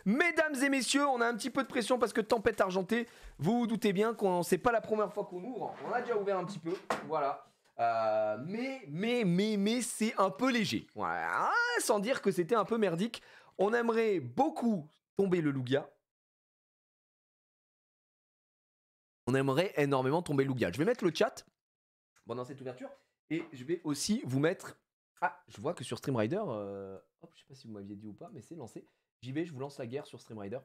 Mesdames et messieurs, on a un petit peu de pression parce que Tempête Argentée, vous vous doutez bien qu'on c'est pas la première fois qu'on ouvre. On a déjà ouvert un petit peu, voilà. Mais c'est un peu léger. Voilà. Sans dire que c'était un peu merdique. On aimerait beaucoup tomber le Lugia. On aimerait énormément tomber le Lugia. Je vais mettre le chat pendant cette ouverture et je vais aussi vous mettre. Ah, je vois que sur Streamrider, hop, je sais pas si vous m'aviez dit ou pas, mais c'est lancé. J'y vais, je vous lance la guerre sur Streamrider.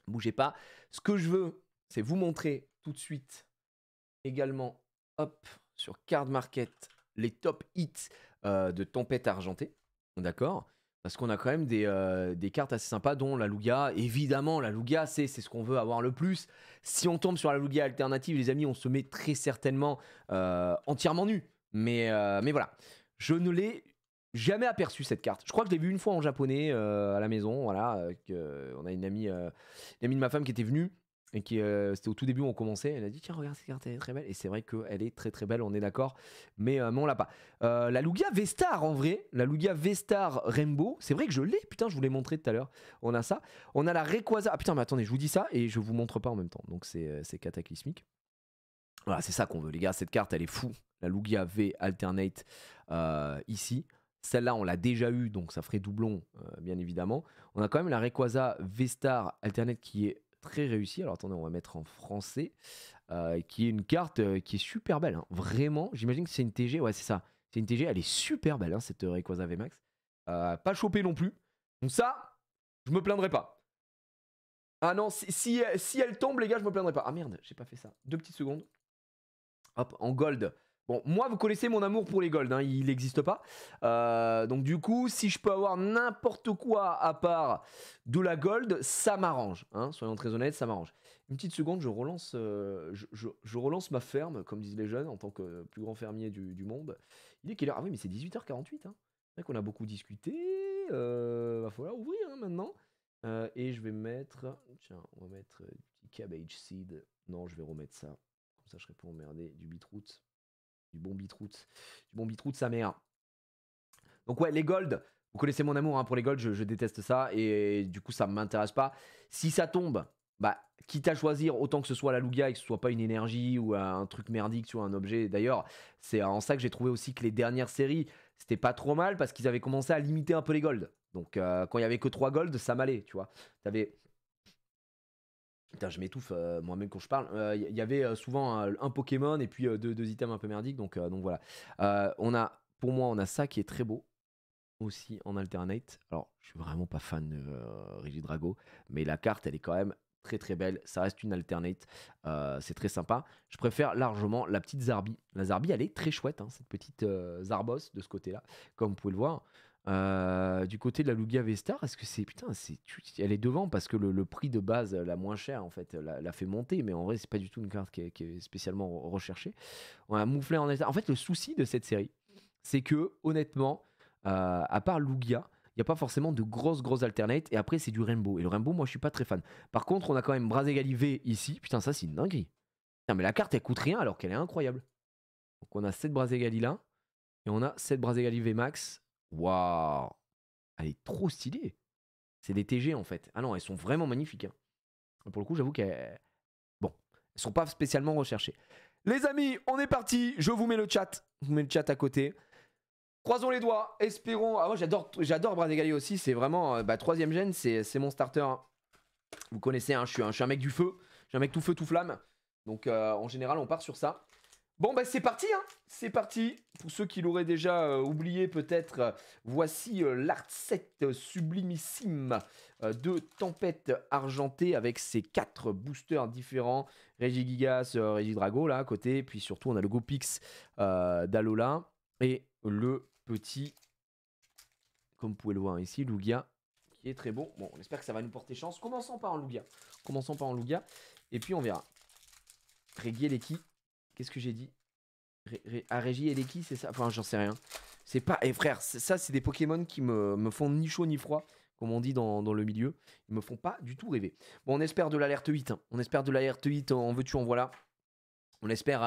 Bougez pas. Ce que je veux, c'est vous montrer tout de suite également, hop, sur Card Market, les top hits de Tempête Argentée. D'accord? Parce qu'on a quand même des cartes assez sympas, dont la Lugia. Évidemment, la Lugia, c'est ce qu'on veut avoir le plus. Si on tombe sur la Lugia alternative, les amis, on se met très certainement entièrement nu. Mais voilà. Je ne l'ai jamais aperçu cette carte. Je crois que je l'ai vue une fois en japonais à la maison. Voilà, on a une amie de ma femme qui était venue et qui c'était au tout début où on commençait. Elle a dit tiens regarde cette carte, elle est très belle. Et c'est vrai qu'elle est très très belle, on est d'accord. Mais on l'a pas. La Lugia V-Star en vrai, la Lugia V-Star Rainbow, c'est vrai que je l'ai. Putain, je vous l'ai montré tout à l'heure. On a ça. On a la Rayquaza. Ah putain, mais attendez, je vous dis ça et je vous montre pas en même temps. Donc c'est cataclysmique. Voilà, c'est ça qu'on veut, les gars. Cette carte, elle est fou. La Lugia V Alternate ici. Celle-là, on l'a déjà eu, donc ça ferait doublon, bien évidemment. On a quand même la Rayquaza V-Star Alternate qui est très réussie. Alors attendez, on va mettre en français. Qui est une carte qui est super belle. Hein. Vraiment, j'imagine que c'est une TG. Ouais, c'est ça. C'est une TG, elle est super belle, hein, cette Rayquaza VMAX. Pas chopée non plus. Donc ça, je me plaindrai pas. Ah non, si elle tombe, les gars, je me plaindrai pas. Ah merde, j'ai pas fait ça. 2 petites secondes. Hop, en gold. Bon, moi, vous connaissez mon amour pour les gold, hein, il n'existe pas. Donc du coup, si je peux avoir n'importe quoi à part de la gold, ça m'arrange. Hein, soyons très honnêtes, ça m'arrange. Une petite seconde, je relance ma ferme, comme disent les jeunes, en tant que plus grand fermier du monde. Il est quelle heure? Ah oui, mais c'est 18h48. Hein. C'est vrai qu'on a beaucoup discuté. Va falloir ouvrir hein, maintenant. Et je vais mettre... Tiens, on va mettre du cabbage seed. Non, je vais remettre ça. Comme ça, je serai pas emmerdé. Du beetroot. Du bon beetroot. Du bon beetroot, sa mère. Donc ouais, les gold. Vous connaissez mon amour hein, pour les gold. Je déteste ça. Et du coup, ça ne m'intéresse pas. Si ça tombe, bah, quitte à choisir, autant que ce soit la Lugia et que ce soit pas une énergie ou un truc merdique sur un objet. D'ailleurs, c'est en ça que j'ai trouvé aussi que les dernières séries, c'était pas trop mal parce qu'ils avaient commencé à limiter un peu les gold. Donc quand il y avait que 3 gold, ça m'allait, tu vois. T'avais... Putain, je m'étouffe moi-même quand je parle. Il y avait souvent un Pokémon et puis deux items un peu merdiques. Donc voilà. Pour moi, on a ça qui est très beau aussi en alternate. Alors, je suis vraiment pas fan de Regidrago, mais la carte, elle est quand même très très belle. Ça reste une alternate. C'est très sympa. Je préfère largement la petite Zarbi. La Zarbi, elle est très chouette, hein, cette petite Zarbos de ce côté-là, comme vous pouvez le voir. Du côté de la Lugia V-Star, est-ce que c'est. Putain, elle est devant parce que le prix de base, la moins chère, en fait, l'a fait monter, mais en vrai, c'est pas du tout une carte qui est spécialement recherchée. On a Mouflé en état. En fait, le souci de cette série, c'est que, honnêtement, à part Lugia, il n'y a pas forcément de grosses alternates. Et après, c'est du Rainbow. Et le Rainbow, moi, je suis pas très fan. Par contre, on a quand même Brazegali V ici. Putain, ça, c'est une dinguerie. Putain, mais la carte, elle coûte rien alors qu'elle est incroyable. Donc, on a cette Brazegali là. Et on a cette Brazegali V Max. Waouh! Elle est trop stylée. C'est des TG en fait. Ah non, elles sont vraiment magnifiques. Hein. Pour le coup, j'avoue qu'elles. Bon, elles sont pas spécialement recherchées. Les amis, on est parti. Je vous mets le chat. Je vous mets le chat à côté. Croisons les doigts. Espérons. Ah, moi, j'adore Brazegali aussi. C'est vraiment. 3ème gène, c'est mon starter. Hein. Vous connaissez, hein, je suis un mec du feu. Je suis un mec tout feu, tout flamme. Donc, en général, on part sur ça. Bon, bah c'est parti, hein. C'est parti. Pour ceux qui l'auraient déjà oublié, peut-être, voici l'art set sublimissime de Tempête Argentée avec ses 4 boosters différents. Regigigas, Regidrago là à côté. Puis surtout, on a le Gopix d'Alola et le petit, comme vous pouvez le voir ici, Lugia, qui est très beau. Bon, on espère que ça va nous porter chance. Commençons par un Lugia. Et puis on verra. Regieleki. Qu'est-ce que j'ai dit? Régie et Leki, c'est ça? Enfin, j'en sais rien. C'est pas. Eh frère, ça, c'est des Pokémon qui me font ni chaud ni froid, comme on dit dans le milieu. Ils me font pas du tout rêver. Bon, on espère de l'alerte 8. Hein. On espère de l'alerte 8, en veux-tu, en voilà. On espère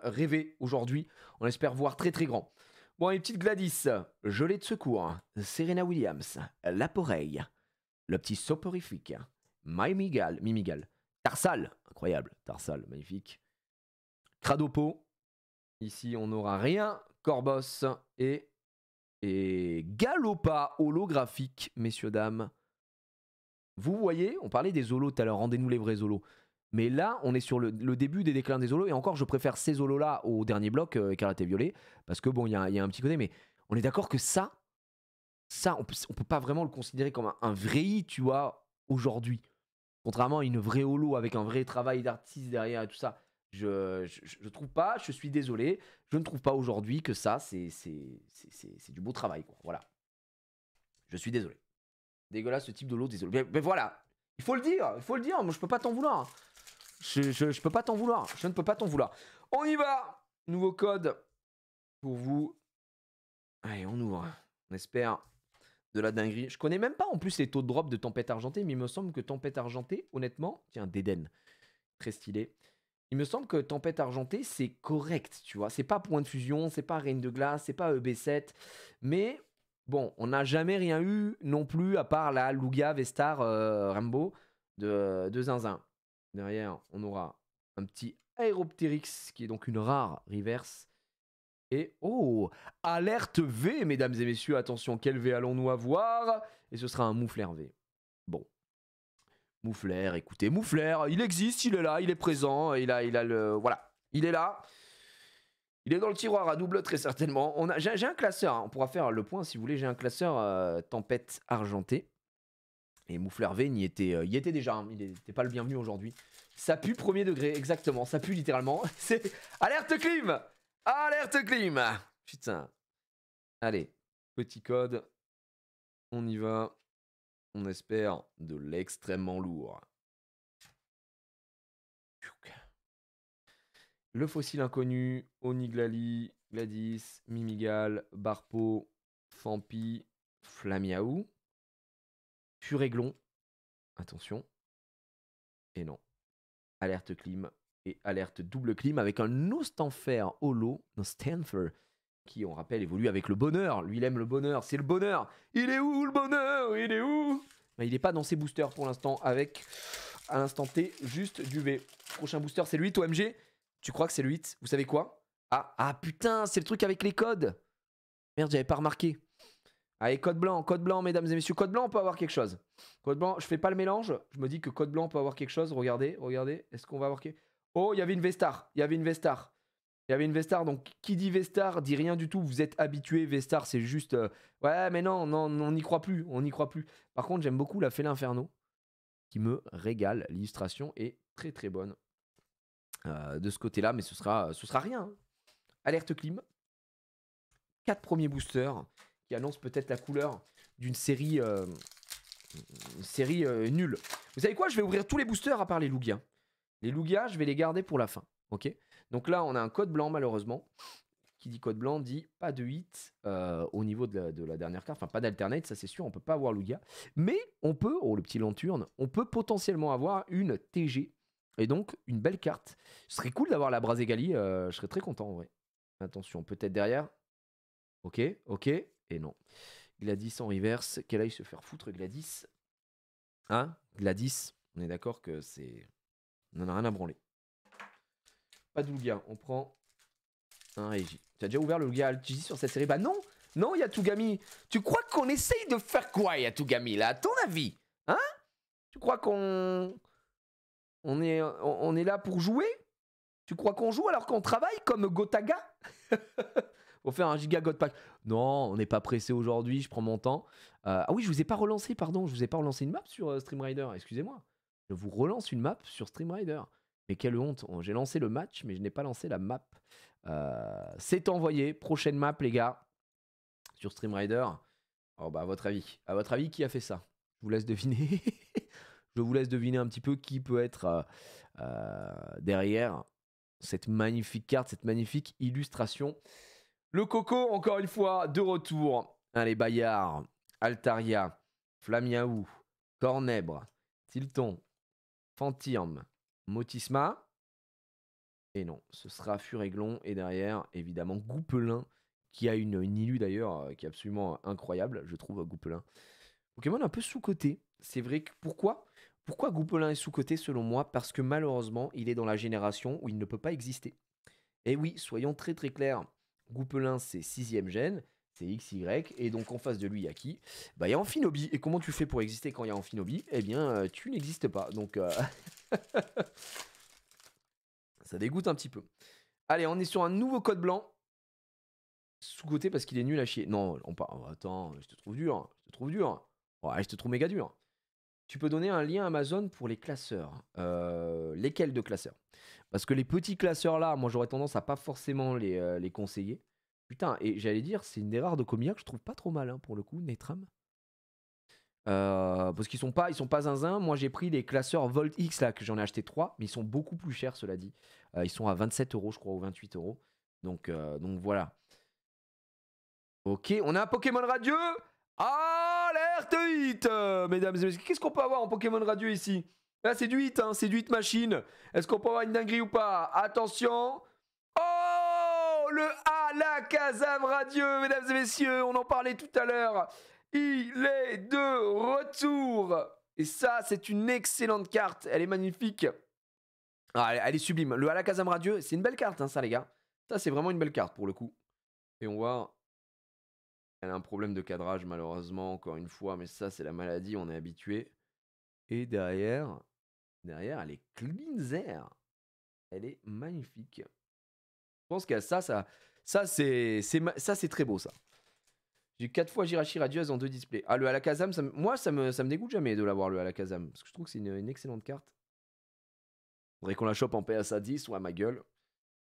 rêver aujourd'hui. On espère voir très très grand. Bon, les petites Gladys, gelée de secours. Serena Williams, Laporeille. Le petit soporifique. Mimigal. Tarsal, incroyable. Tarsal, magnifique. Cradopo. Ici, on n'aura rien. Corbos et Galopa holographique, messieurs, dames. Vous voyez, on parlait des holos tout à l'heure. Rendez-nous les vrais holos. Mais là, on est sur le début des déclins des holos. Et encore, je préfère ces holos-là au dernier bloc, écarlate et violet. Parce que bon, il y a un petit côté. Mais on est d'accord que ça, on peut pas vraiment le considérer comme un vrai hit, tu vois, aujourd'hui. Contrairement à une vraie holo avec un vrai travail d'artiste derrière et tout ça. Je trouve pas, je suis désolé, je ne trouve pas aujourd'hui que ça, c'est du beau travail, quoi. Voilà. Je suis désolé. Dégueulasse ce type de lot, désolé. Mais voilà, il faut le dire, moi je peux pas t'en vouloir. Je peux pas t'en vouloir, je ne peux pas t'en vouloir. On y va. Nouveau code pour vous. Allez, on ouvre. On espère de la dinguerie. Je connais même pas en plus les taux de drop de Tempête Argentée, mais il me semble que Tempête Argentée, honnêtement, tiens, d'Eden, très stylé. Il me semble que Tempête Argentée, c'est correct, tu vois. C'est pas Point de Fusion, c'est pas Reine de Glace, c'est pas EB7. Mais bon, on n'a jamais rien eu non plus à part la Lugia Vestar Rambo de Zinzin. Derrière, on aura un petit Aeropteryx qui est donc une rare reverse. Et oh, alerte V, mesdames et messieurs, attention, quel V allons-nous avoir? Et ce sera un Moufleur V. Bon. Moufleur, écoutez, Moufleur, il existe, il est là, il est présent, il a le... Voilà, il est là. Il est dans le tiroir à double, très certainement. J'ai un classeur, hein, on pourra faire le point si vous voulez, j'ai un classeur Tempête Argentée. Et Moufleur V, il y était déjà, hein, il n'était pas le bienvenu aujourd'hui. Ça pue premier degré, exactement, ça pue littéralement. C'est alerte clim. Alerte clim. Putain. Allez, petit code. On y va. On espère de l'extrêmement lourd. Le fossile inconnu, Oniglali, Gladys, Mimigal, Barpo, Fampi, Flamiaou, Furéglon. Attention. Et non. Alerte clim et alerte double clim avec un Nostanfer holo, Nostanfer, qui, on rappelle, évolue avec le bonheur. Lui, il aime le bonheur, c'est le bonheur. Il est où le bonheur? Il est où? Il n'est pas dans ses boosters pour l'instant, avec, à l'instant T, juste du V. Prochain booster, c'est le 8, OMG. Tu crois que c'est le 8? Vous savez quoi? Ah putain, c'est le truc avec les codes. Merde, j'avais pas remarqué. Allez, code blanc, mesdames et messieurs. Code blanc, on peut avoir quelque chose. Code blanc, je fais pas le mélange. Je me dis que code blanc peut avoir quelque chose. Regardez. Est-ce qu'on va avoir quelque... Oh, il y avait une Vestar. Donc qui dit Vestar dit rien du tout. Vous êtes habitué. Vestar, c'est juste... Ouais, mais non, on n'y croit plus. Par contre, j'aime beaucoup la Félin Inferno, qui me régale. L'illustration est très très bonne de ce côté-là, mais ce sera rien. Hein. Alerte clim. 4 premiers boosters qui annoncent peut-être la couleur d'une série, nulle. Vous savez quoi? Je vais ouvrir tous les boosters à part les Lugia. Les Lugia, je vais les garder pour la fin. Ok. Donc là, on a un code blanc, malheureusement. Qui dit code blanc dit pas de hit au niveau de la dernière carte. Enfin, pas d'alternate, ça c'est sûr. On peut pas avoir Lugia. Mais on peut, oh le petit lanturne, on peut potentiellement avoir une TG. Et donc, une belle carte. Ce serait cool d'avoir la Braségali. Je serais très content en vrai. Attention, peut-être derrière. Ok. Et non. Gladys en reverse. Qu'elle aille se faire foutre, Gladys. Hein? Gladys, on est d'accord que c'est... On en a rien à branler. Pas de Lugia. On prend un Régie. Tu as déjà ouvert le Lugia Altigi sur cette série? Bah non. Non, Yatugami. Tu crois qu'on essaye de faire quoi, Yatugami, là? À ton avis? Hein? Tu crois qu'on... On est là pour jouer? Tu crois qu'on joue alors qu'on travaille comme Gotaga? Faut faire un giga God Pack. Non, on n'est pas pressé aujourd'hui, je prends mon temps. Ah oui, je vous ai pas relancé, pardon. Je vous ai pas relancé une map sur Stream Rider, excusez-moi. Je vous relance une map sur Stream Rider. Mais quelle honte. J'ai lancé le match, mais je n'ai pas lancé la map. C'est envoyé. Prochaine map, les gars. Sur Stream Rider. Oh, bah, à votre avis, qui a fait ça? Je vous laisse deviner. Je vous laisse deviner un petit peu qui peut être derrière cette magnifique carte, cette magnifique illustration. Le Coco, encore une fois, de retour. Allez, Bayard, Altaria, Flamiaou, Cornèbre, Tilton, Fantirme, Motisma. Et non, ce sera Furéglon. Et derrière, évidemment, Goupelin, qui a une illu d'ailleurs qui est absolument incroyable, je trouve, Goupelin. Pokémon un peu sous-coté. c'est vrai que pourquoi Goupelin est sous-coté selon moi? Parce que malheureusement, il est dans la génération où il ne peut pas exister. Et oui, soyons très très clairs. Goupelin, c'est 6ème gène, c'est XY, et donc en face de lui, il y a qui? Bah, il y a Amphinobi. Et comment tu fais pour exister quand il y a Amphinobi? Eh bien, tu n'existes pas. Donc, ça dégoûte un petit peu. Allez, on est sur un nouveau code blanc. Sous-côté parce qu'il est nul à chier. Non, on part. Attends, je te trouve dur. Je te trouve dur. Ouais, je te trouve méga dur. Tu peux donner un lien Amazon pour les classeurs. Lesquels de classeurs? Parce que les petits classeurs là, moi j'aurais tendance à pas forcément les conseiller. Putain, et j'allais dire, c'est une des rares de Comiya que je trouve pas trop mal hein, pour le coup, Netram. Parce qu'ils sont pas zinzin. Moi j'ai pris les classeurs Volt X là, que j'en ai acheté 3, mais ils sont beaucoup plus chers, cela dit. Ils sont à 27 euros, je crois, ou 28 euros. Donc voilà. Ok, on a un Pokémon radieux. Alerte hit, mesdames et messieurs. Qu'est-ce qu'on peut avoir en Pokémon radieux ici? Là, c'est du hit, hein, c'est du hit machine. Est-ce qu'on peut avoir une dinguerie ou pas? Attention. Oh, le Alakazam radieux, mesdames et messieurs. On en parlait tout à l'heure. Il est de retour. Et ça, c'est une excellente carte. Elle est magnifique. Ah, elle est sublime. Le Alakazam radieux, c'est une belle carte, hein, ça, les gars. Ça, c'est vraiment une belle carte pour le coup. Et on voit. Elle a un problème de cadrage, malheureusement, encore une fois, mais ça, c'est la maladie, on est habitué. Et derrière, elle est cleanser. Elle est magnifique. Je pense qu'à ça, c'est très beau, ça. J'ai 4 fois Jirachi radieuse en 2 displays. Ah, le Alakazam, moi, ça me dégoûte jamais de l'avoir, le Alakazam. Parce que je trouve que c'est une excellente carte. Faudrait qu'on la chope en PSA 10, ouais, ma gueule.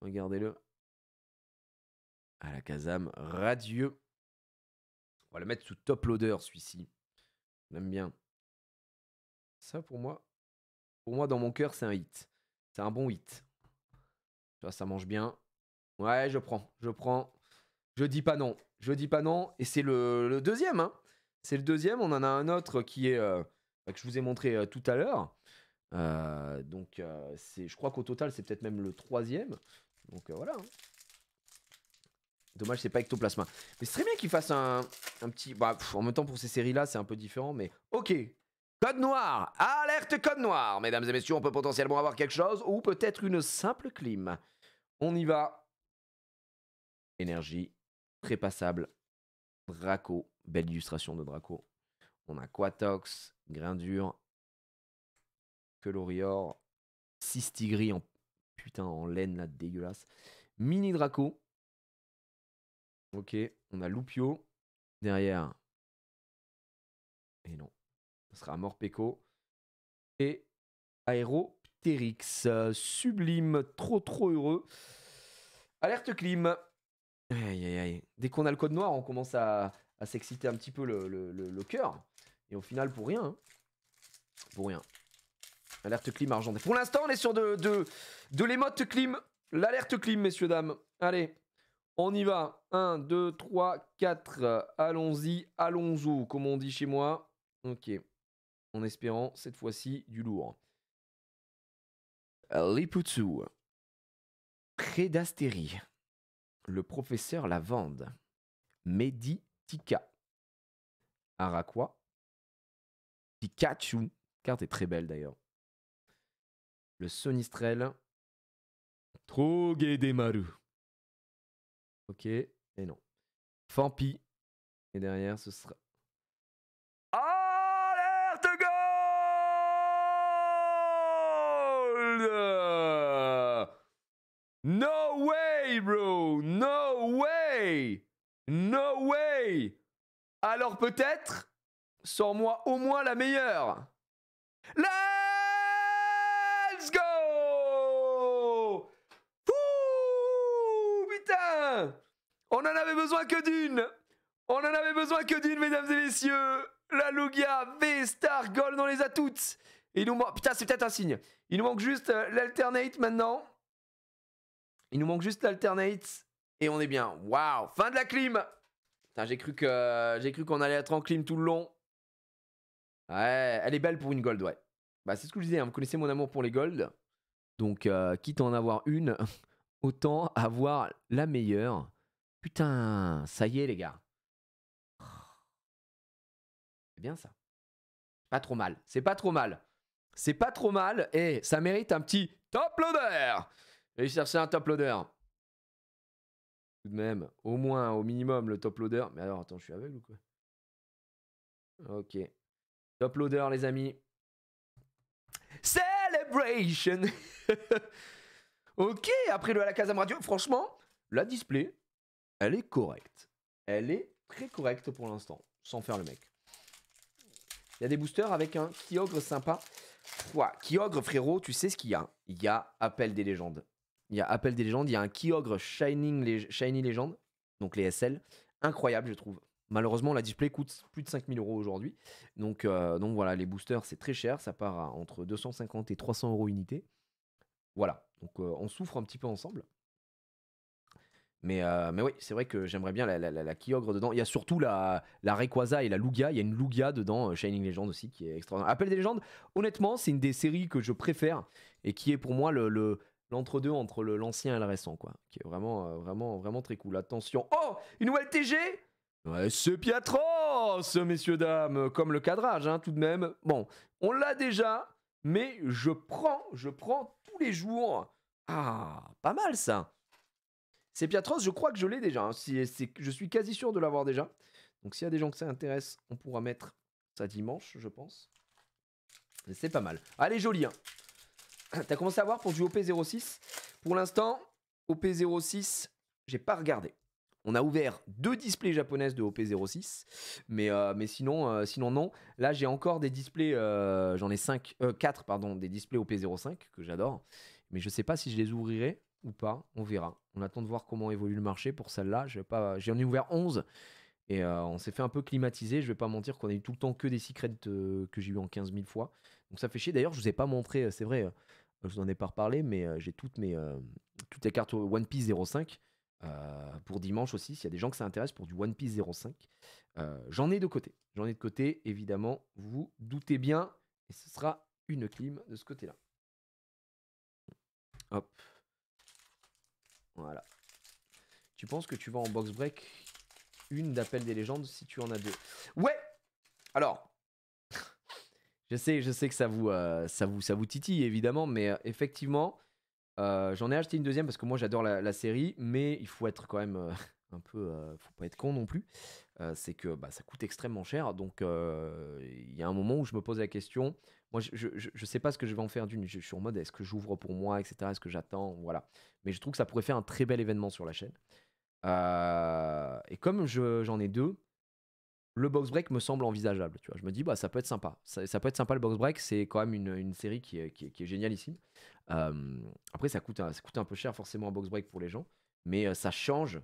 Regardez-le. Alakazam radieux. On va le mettre sous top loader, celui-ci. J'aime bien. Ça, pour moi, dans mon cœur, c'est un hit. C'est un bon hit. Tu vois, ça mange bien. Ouais, je prends. Je dis pas non. Et c'est le deuxième. Hein. C'est le deuxième. On en a un autre qui est que je vous ai montré tout à l'heure. Donc, je crois qu'au total, c'est peut-être même le troisième. Donc, voilà. Hein. Dommage, c'est pas Ectoplasma. Mais c'est très bien qu'il fasse un petit... Bah, en même temps, pour ces séries-là, c'est un peu différent. Mais ok. Code noir. Alerte code noir. Mesdames et messieurs, on peut potentiellement avoir quelque chose. Ou peut-être une simple clim. On y va. Énergie. Trépassable. Draco. Belle illustration de Draco. On a Quatox. Grindure. Quelorior. Cistigri en... Putain, en laine, là, dégueulasse. Mini Draco. Ok, on a Loupio derrière. Et non, ce sera Morpeko. Et Aéroptérix. Sublime, trop heureux. Alerte clim. Aïe aïe aïe. Dès qu'on a le code noir, on commence à s'exciter un petit peu le cœur. Et au final, pour rien. Hein. Pour rien. Alerte clim argenté. Pour l'instant, on est sur de l'émote clim. L'alerte clim, messieurs, dames. Allez. On y va. 1, 2, 3, 4. Allons-y, allons-y, comme on dit chez moi. Ok. En espérant, cette fois-ci, du lourd. Liputsu. Prédastérie. Le professeur Lavande. Meditica. Araqua. Pikachu. Carte est très belle d'ailleurs. Le Sonistrel. Trogedemaru. Ok. Et non. Fampi. Et derrière, ce sera... Alerte gold! No way, bro! No way! No way! Alors peut-être, sors-moi au moins la meilleure. Let's go! Ouh, putain! On en avait besoin que d'une! On en avait besoin que d'une, mesdames et messieurs! La Lugia V-Star Gold, on les a toutes! Et il nous manque... Putain, c'est peut-être un signe. Il nous manque juste l'alternate maintenant. Il nous manque juste l'alternate. Et on est bien. Waouh! Fin de la clim! Putain, j'ai cru qu'on allait être en clim tout le long. Ouais, elle est belle pour une gold, ouais. Bah, c'est ce que je disais, hein, vous connaissez mon amour pour les gold. Donc, quitte à en avoir une, autant avoir la meilleure. Putain, ça y est, les gars. C'est bien ça. Pas trop mal. C'est pas trop mal. C'est pas trop mal. Et ça mérite un petit top loader. Je vais chercher un top loader. Tout de même, au moins, au minimum, le top loader. Mais alors, attends, je suis aveugle ou quoi? Ok. Top loader, les amis. Celebration. Ok, après le à la Casam Radio, franchement, la display, elle est correcte. Elle est très correcte pour l'instant, sans faire le mec. Il y a des boosters avec un Kyogre sympa. Ouah, Kyogre, frérot, tu sais ce qu'il y a? Il y a Appel des légendes. Il y a Appel des légendes, il y a un Kyogre Shiny Legend, donc les SL. Incroyable, je trouve. Malheureusement, la display coûte plus de 5000 € aujourd'hui. Donc voilà, les boosters, c'est très cher. Ça part à entre 250 et 300 € unité. Voilà, donc on souffre un petit peu ensemble. Mais oui, c'est vrai que j'aimerais bien la Kyogre dedans. Il y a surtout la Rayquaza et la Lugia. Il y a une Lugia dedans, Shining Legend aussi, qui est extraordinaire. Appel des légendes, honnêtement, c'est une des séries que je préfère et qui est pour moi l'entre-deux entre l'ancien et le récent, quoi. Qui est vraiment, vraiment, vraiment très cool. Attention. Oh, une nouvelle TG. Ouais, c'est Piatros, messieurs, dames. Comme le cadrage, hein, tout de même. Bon, on l'a déjà, mais je prends tous les jours. Ah, pas mal ça. C'est Piatros, je crois que je l'ai déjà. Hein. Je suis quasi sûr de l'avoir déjà. Donc s'il y a des gens que ça intéresse, on pourra mettre ça dimanche, je pense. C'est pas mal. Allez, joli. Hein. T'as commencé à voir pour du OP06. Pour l'instant, OP06, j'ai pas regardé. On a ouvert 2 displays japonaises de OP06. Mais sinon, non. Là, j'ai encore des displays. J'en ai 4, pardon, des displays OP05 que j'adore. Mais je sais pas si je les ouvrirai ou pas. On verra. On attend de voir comment évolue le marché pour celle-là. J'en ai ouvert 11. Et on s'est fait un peu climatiser. Je vais pas mentir qu'on a eu tout le temps que des secrets que j'ai eu en 15 000 fois. Donc ça fait chier. D'ailleurs, je vous ai pas montré, c'est vrai, je vous en ai pas reparlé, mais j'ai toutes les cartes One Piece 05 pour dimanche aussi. S'il y a des gens que ça intéresse pour du One Piece 05, j'en ai de côté. J'en ai de côté, évidemment. Vous doutez bien. Et ce sera une clim de ce côté-là. Hop. Voilà. Tu penses que tu vas en box break une d'appel des légendes si tu en as 2? Ouais. Alors, je sais que ça vous titille évidemment, mais effectivement, j'en ai acheté une deuxième parce que moi j'adore la série, mais il faut être quand même un peu, faut pas être con non plus. C'est que ça coûte extrêmement cher, donc il y a un moment où je me pose la question. Moi, je sais pas ce que je vais en faire d'une. Je suis en mode, est-ce que j'ouvre pour moi, etc. Est-ce que j'attends, voilà. Mais je trouve que ça pourrait faire un très bel événement sur la chaîne. Et comme j'en ai 2, le box break me semble envisageable. Tu vois, je me dis ça peut être sympa. Ça peut être sympa le box break. C'est quand même une série qui est génialissime. Après, ça coûte un peu cher forcément un box break pour les gens, mais ça change.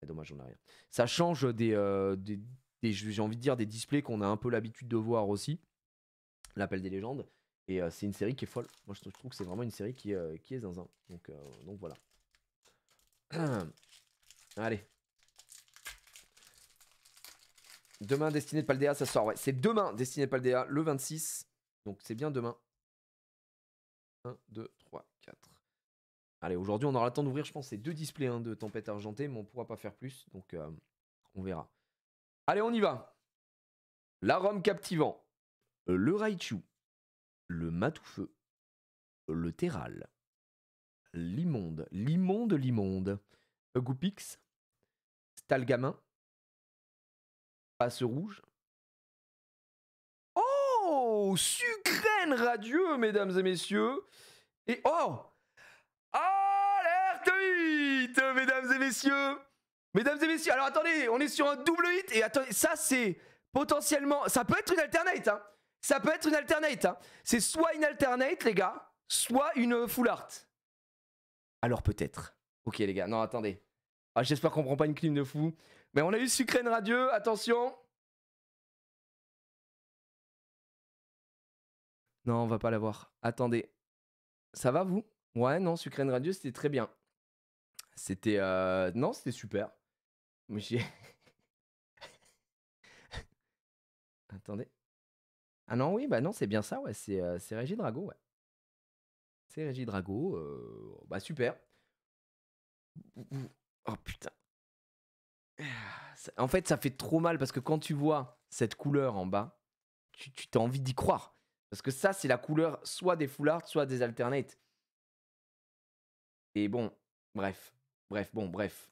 C'est dommage, j'en ai rien. Ça change j'ai envie de dire des displays qu'on a un peu l'habitude de voir aussi. L'appel des légendes. Et c'est une série qui est folle. Moi, je trouve que c'est vraiment une série qui est zinzin. Donc voilà. Allez. Demain, Destinée de Paldea, ça sort. Ouais, c'est demain, Destinée de Paldea, le 26. Donc c'est bien demain. 1, 2, 3, 4. Allez, aujourd'hui, on aura le temps d'ouvrir, je pense, ces 2 displays de Tempête Argentée, mais on pourra pas faire plus. Donc on verra. Allez, on y va. L'arôme captivant. Le Raichu. Le Matoufeu. Le Terral. L'immonde. L'immonde. Goupix. Stalgamin. Passe rouge. Oh, Sucrène radieux, mesdames et messieurs. Et oh, alerte hit, mesdames et messieurs. Mesdames et messieurs, alors attendez, on est sur un double hit. Et attendez, ça c'est potentiellement, ça peut être une alternate. Hein. Ça peut être une alternate. Hein. C'est soit une alternate, les gars, soit une full art. Alors peut-être. Ok, les gars, non, attendez. Ah, j'espère qu'on prend pas une clim de fou. Mais on a eu Sucrène radieux, attention. Non, on va pas l'avoir. Attendez. Ça va, vous? Ouais, non, Sucrène Radio, c'était très bien. C'était. Non, c'était super. Mais j'ai. Attendez. Ah non, oui, bah non, c'est bien ça, ouais. C'est Régie Drago, ouais. C'est Régie Drago. Bah super. Oh putain. En fait, ça fait trop mal parce que quand tu vois cette couleur en bas, tu as envie d'y croire. Parce que ça, c'est la couleur soit des full art, soit des alternates. Et bon, bref. Bref.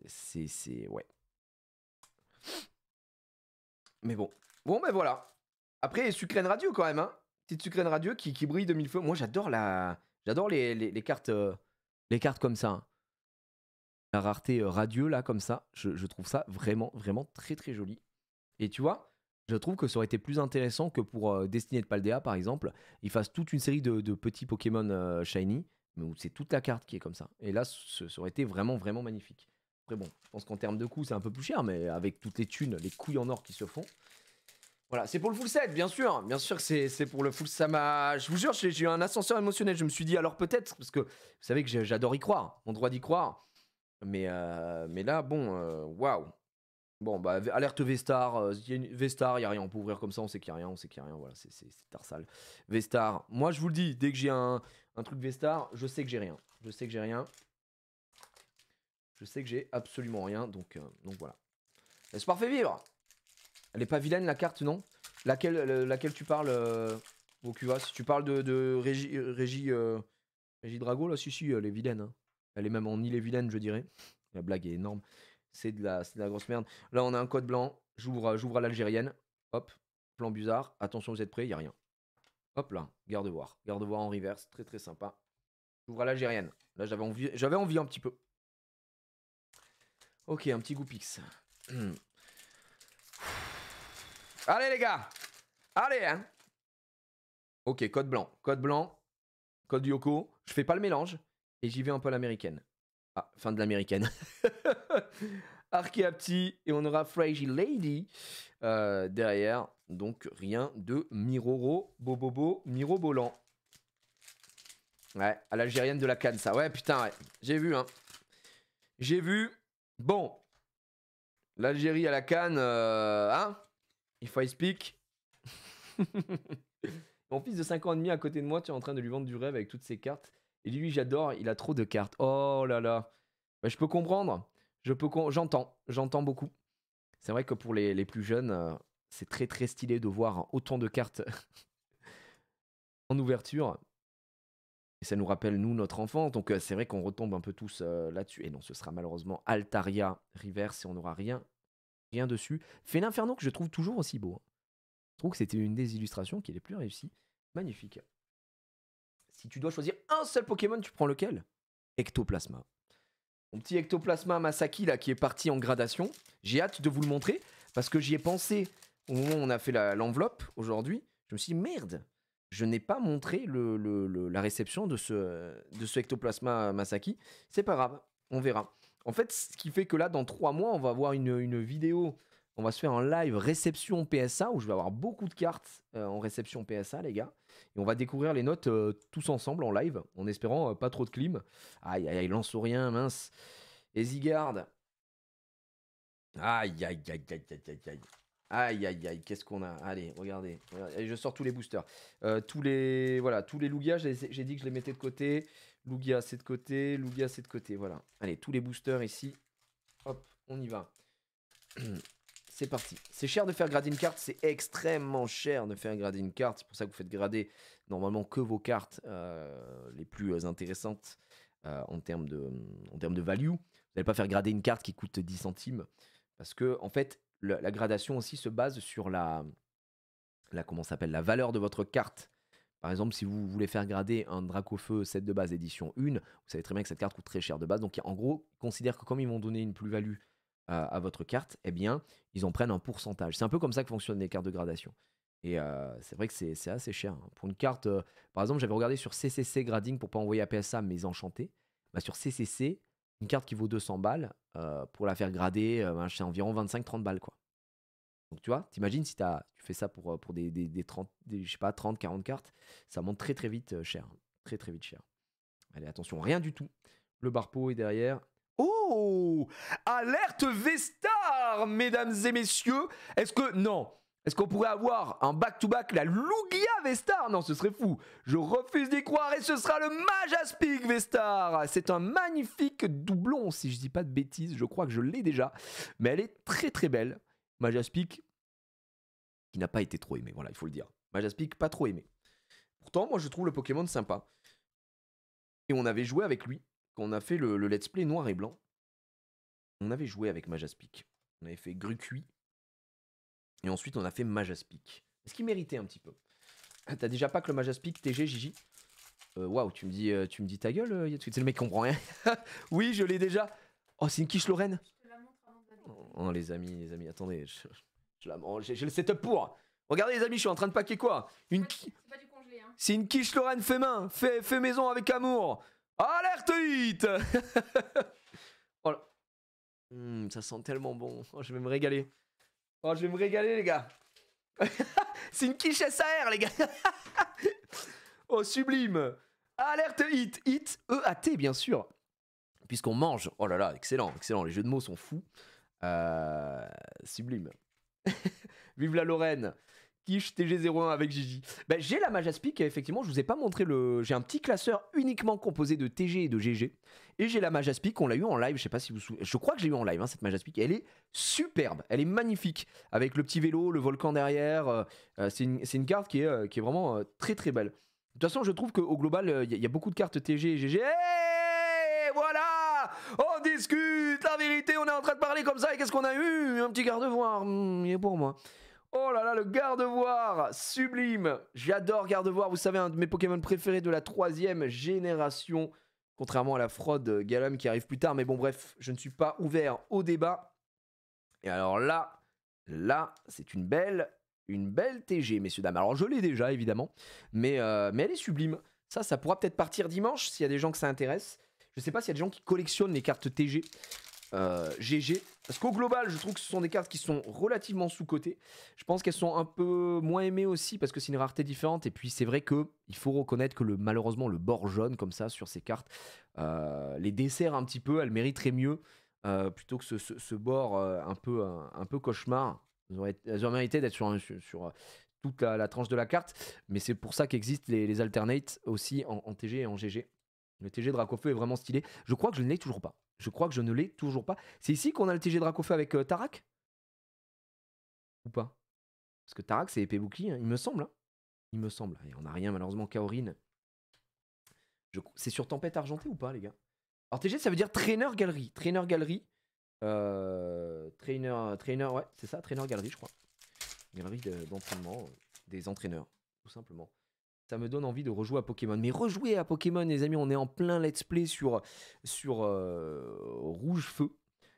C'est... Ouais. Mais bon. Bon, ben voilà. Après, Sucrène Radio quand même, hein. Petite Sucrène Radio qui brille de mille feux. Moi, j'adore les cartes comme ça. Hein. La rareté radio, là, comme ça. Je trouve ça vraiment, vraiment très, très joli. Et tu vois, je trouve que ça aurait été plus intéressant que pour Destinée de Paldea, par exemple, ils fassent toute une série de petits Pokémon shiny, mais où c'est toute la carte qui est comme ça. Et là, ça aurait été vraiment, vraiment magnifique. Après, bon, je pense qu'en termes de coût, c'est un peu plus cher, mais avec toutes les thunes, les couilles en or qui se font. Voilà, c'est pour le full set, bien sûr. Bien sûr que c'est pour le full set. Je vous jure, j'ai eu un ascenseur émotionnel. Je me suis dit, alors peut-être, parce que vous savez que j'adore y croire, mon droit d'y croire. Mais là, bon, waouh. Bon, bah, alerte Vestar. Vestar, il n'y a rien. On peut ouvrir comme ça, on sait qu'il n'y a rien. Voilà, c'est Tarsal. Vestar. Moi, je vous le dis, dès que j'ai un truc Vestar, je sais que j'ai rien. Je sais que j'ai absolument rien. Donc voilà. Espoir fait vivre. Elle est pas vilaine, la carte, non? Laquelle tu parles, Okuva? Si tu parles de Régie Drago, là, si, elle est vilaine. Hein. Elle est même en île vilaine, je dirais. La blague est énorme. C'est de la grosse merde. Là, on a un code blanc. J'ouvre à l'algérienne. Hop. Plan Buzard. Attention, vous êtes prêts, il n'y a rien. Hop là. Garde-voir. Garde-voir en reverse. Très très sympa. J'ouvre à l'algérienne. Là, j'avais envie un petit peu. Ok, un petit Goupix. Allez, les gars. Allez, hein. Ok, code blanc. Code Yoko. Je fais pas le mélange. Et j'y vais un peu à l'américaine. Ah, fin de l'américaine. Archeapti et on aura Fragile Lady derrière. Donc rien de Miroro, Bobobo, Mirobolant. Ouais, à l'algérienne de la canne, ça. Ouais, putain, ouais. J'ai vu, hein. J'ai vu. Bon. L'Algérie à la canne, hein. If I speak. Mon fils de 5 ans et demi à côté de moi, tu es en train de lui vendre du rêve avec toutes ses cartes. Et lui, j'adore, il a trop de cartes. Oh là là. Bah, je peux comprendre. J'entends beaucoup. C'est vrai que pour les plus jeunes, c'est très très stylé de voir autant de cartes en ouverture. Et ça nous rappelle, nous, notre enfance. Donc c'est vrai qu'on retombe un peu tous là-dessus. Et non, ce sera malheureusement Altaria Reverse et on n'aura rien dessus. Félin Inferno que je trouve toujours aussi beau. Hein. Je trouve que c'était une des illustrations qui est les plus réussies. Magnifique. Si tu dois choisir un seul Pokémon, tu prends lequel? Ectoplasma. Mon petit Ectoplasma Masaki là qui est parti en gradation. J'ai hâte de vous le montrer parce que j'y ai pensé au moment où on a fait l'enveloppe aujourd'hui. Je me suis dit merde, je n'ai pas montré la réception de ce Ectoplasma Masaki. C'est pas grave, on verra. En fait, ce qui fait que là, dans 3 mois, on va avoir une vidéo. On va se faire un live réception PSA où je vais avoir beaucoup de cartes en réception PSA, les gars. Et on va découvrir les notes tous ensemble en live, en espérant pas trop de clim. Aïe, aïe, aïe, lance rien, mince. Et Zygarde. Aïe, aïe, aïe, aïe, aïe, aïe, aïe. Aïe, aïe, aïe, qu'est-ce qu'on a? Allez, regardez. Et je sors tous les boosters. Tous les Lugia, j'ai dit que je les mettais de côté. Lugia, c'est de côté. Lugia, c'est de côté. Voilà. Allez, tous les boosters ici. Hop, on y va. C'est parti. C'est cher de faire grader une carte. C'est extrêmement cher de faire grader une carte. C'est pour ça que vous faites grader normalement que vos cartes les plus intéressantes en termes de value. Vous n'allez pas faire grader une carte qui coûte 10 centimes. Parce que, en fait, la gradation aussi se base sur la valeur de votre carte. Par exemple, si vous voulez faire grader un Dracofeu 7 de base édition 1, vous savez très bien que cette carte coûte très cher de base. Donc, en gros, ils considèrent que comme ils vont donner une plus-value à votre carte, eh bien, ils en prennent un pourcentage. C'est un peu comme ça que fonctionnent les cartes de gradation. Et c'est vrai que c'est assez cher. Hein. Pour une carte, par exemple, j'avais regardé sur CCC Grading pour pas envoyer à PSA mes enchantés. Bah, sur CCC, une carte qui vaut 200 balles, pour la faire grader, c'est environ 25-30 balles. Quoi. Donc tu vois, t'imagines si tu fais ça pour des 30, je sais pas, 30, 40 cartes, ça monte très très vite cher. Très très vite cher. Allez, attention, rien du tout. Le Barpo est derrière. Oh! Alerte Vestar, mesdames et messieurs. Est-ce qu'on pourrait avoir un back-to-back la Lugia Vestar? Non, ce serait fou. Je refuse d'y croire et ce sera le Majaspic Vestar. C'est un magnifique doublon, si je dis pas de bêtises. Je crois que je l'ai déjà. Mais elle est très très belle. Majaspic, qui n'a pas été trop aimé, voilà, il faut le dire. Majaspic, pas trop aimé. Pourtant, moi, je trouve le Pokémon sympa. Et on avait joué avec lui, quand on a fait le let's play noir et blanc. On avait joué avec Majaspic. On avait fait Grucui. Et ensuite, on a fait Majaspic. Est-ce qu'il méritait un petit peu? T'as déjà pas que le Majaspic TG, Gigi? Waouh, tu me dis ta gueule, c'est le mec qui comprend rien. Oui, je l'ai déjà. Oh, c'est une quiche Lorraine. Oh, les amis, attendez, je la mange. J'ai le setup pour. Regardez, les amis, je suis en train de paquer quoi? C'est pas du congelé, hein. C'est une quiche Lorraine fait main, fait maison avec amour. Alerte hit. Oh là. Ça sent tellement bon. Oh, je vais me régaler. Oh, je vais me régaler, les gars. C'est une quiche SAR, les gars. Oh, sublime. Alerte hit. Hit, E-A-T, bien sûr. Puisqu'on mange. Oh là là, excellent, excellent. Les jeux de mots sont fous. Sublime. Vive la Lorraine. Quiche TG01 avec Gigi. Bah, j'ai la Majaspic, effectivement, je vous ai pas montré le... J'ai un petit classeur uniquement composé de TG et de GG. Et j'ai la Majaspic, on l'a eu en live, je sais pas si vous vous souvenez. Je crois que j'ai eu en live, hein, cette Majaspic. Elle est superbe, elle est magnifique. Avec le petit vélo, le volcan derrière. C'est une carte qui est vraiment très très belle. De toute façon, je trouve qu'au global, il y a beaucoup de cartes TG et GG. Hey, voilà, on discute, la vérité, on est en train de parler comme ça. Et qu'est-ce qu'on a eu? Un petit garde-voir, il est pour moi. Oh là là, le Gardevoir, sublime. J'adore Gardevoir, vous savez, un de mes Pokémon préférés de la 3e génération. Contrairement à la fraude Galam qui arrive plus tard. Mais bon, bref, je ne suis pas ouvert au débat. Et alors là, c'est une belle TG, messieurs, dames. Alors je l'ai déjà, évidemment. Mais elle est sublime. Ça pourra peut-être partir dimanche, s'il y a des gens que ça intéresse. Je sais pas s'il y a des gens qui collectionnent les cartes TG. GG, parce qu'au global je trouve que ce sont des cartes qui sont relativement sous-cotées. Je pense qu'elles sont un peu moins aimées aussi parce que c'est une rareté différente, et puis c'est vrai que il faut reconnaître que malheureusement le bord jaune comme ça sur ces cartes les dessert un petit peu, elles mériteraient mieux plutôt que ce bord un peu cauchemar. Elles auraient mérité d'être sur toute la tranche de la carte, mais c'est pour ça qu'existent les alternates aussi en TG et en GG. Le TG Dracofeu est vraiment stylé. Je crois que je ne l'ai toujours pas. C'est ici qu'on a le TG Dracofeu avec Tarak? Ou pas? Parce que Tarak, c'est épée bouclier, hein, il me semble. Hein. Il me semble. Et on n'a rien, malheureusement, Kaorin. C'est sur Tempête Argentée ou pas, les gars? Alors, TG, ça veut dire Trainer Galerie. Trainer Galerie. Trainer, ouais, c'est ça, Trainer Galerie, je crois. Galerie d'entraînement des entraîneurs, tout simplement. Ça me donne envie de rejouer à Pokémon. Mais rejouer à Pokémon, les amis, on est en plein let's play sur Rouge Feu.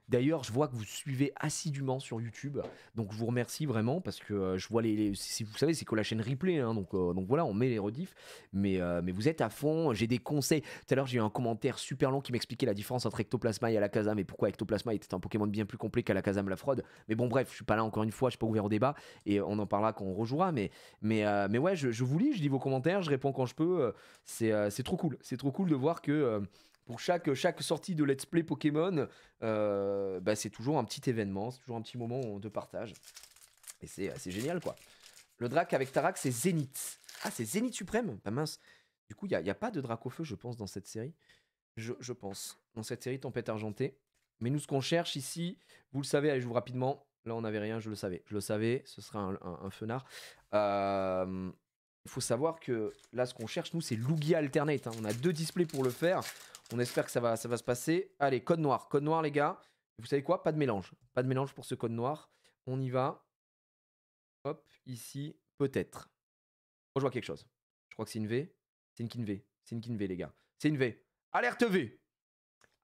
D'ailleurs, je vois que vous suivez assidûment sur YouTube, donc je vous remercie vraiment parce que je vois si vous savez, c'est que la chaîne replay, hein, donc voilà, on met les rediffs, mais vous êtes à fond. J'ai des conseils. Tout à l'heure, j'ai eu un commentaire super long qui m'expliquait la différence entre Ectoplasma et Alakazam et pourquoi Ectoplasma était un Pokémon bien plus complet qu'Alakazam la fraude. Mais bon, bref, je suis pas là encore une fois, je suis pas ouvert au débat et on en parlera quand on rejouera. Mais ouais, je vous lis, je lis vos commentaires, je réponds quand je peux. C'est trop cool, de voir que pour chaque sortie de Let's Play Pokémon, c'est toujours un petit événement, c'est toujours un petit moment de partage. Et c'est génial, quoi. Le Drac avec Tarak, c'est Zénith. Ah, c'est Zénith Suprême? Bah mince. Du coup, il n'y a pas de Drac au feu, je pense, dans cette série. Je pense. Dans cette série Tempête Argentée. Mais nous, ce qu'on cherche ici, vous le savez, allez, je vous rapidement. Là, on n'avait rien, je le savais. Je le savais, ce sera un fenard. Il faut savoir que là, ce qu'on cherche, nous, c'est Lugia Alternate. Hein. On a 2 displays pour le faire. On espère que ça va se passer. Allez, code noir. Code noir, les gars. Vous savez quoi? Pas de mélange. Pas de mélange pour ce code noir. On y va. Hop, ici, peut-être. Oh, je vois quelque chose. Je crois que c'est une V. C'est une Kin V. C'est une Kin V, les gars. C'est une V. Alerte V.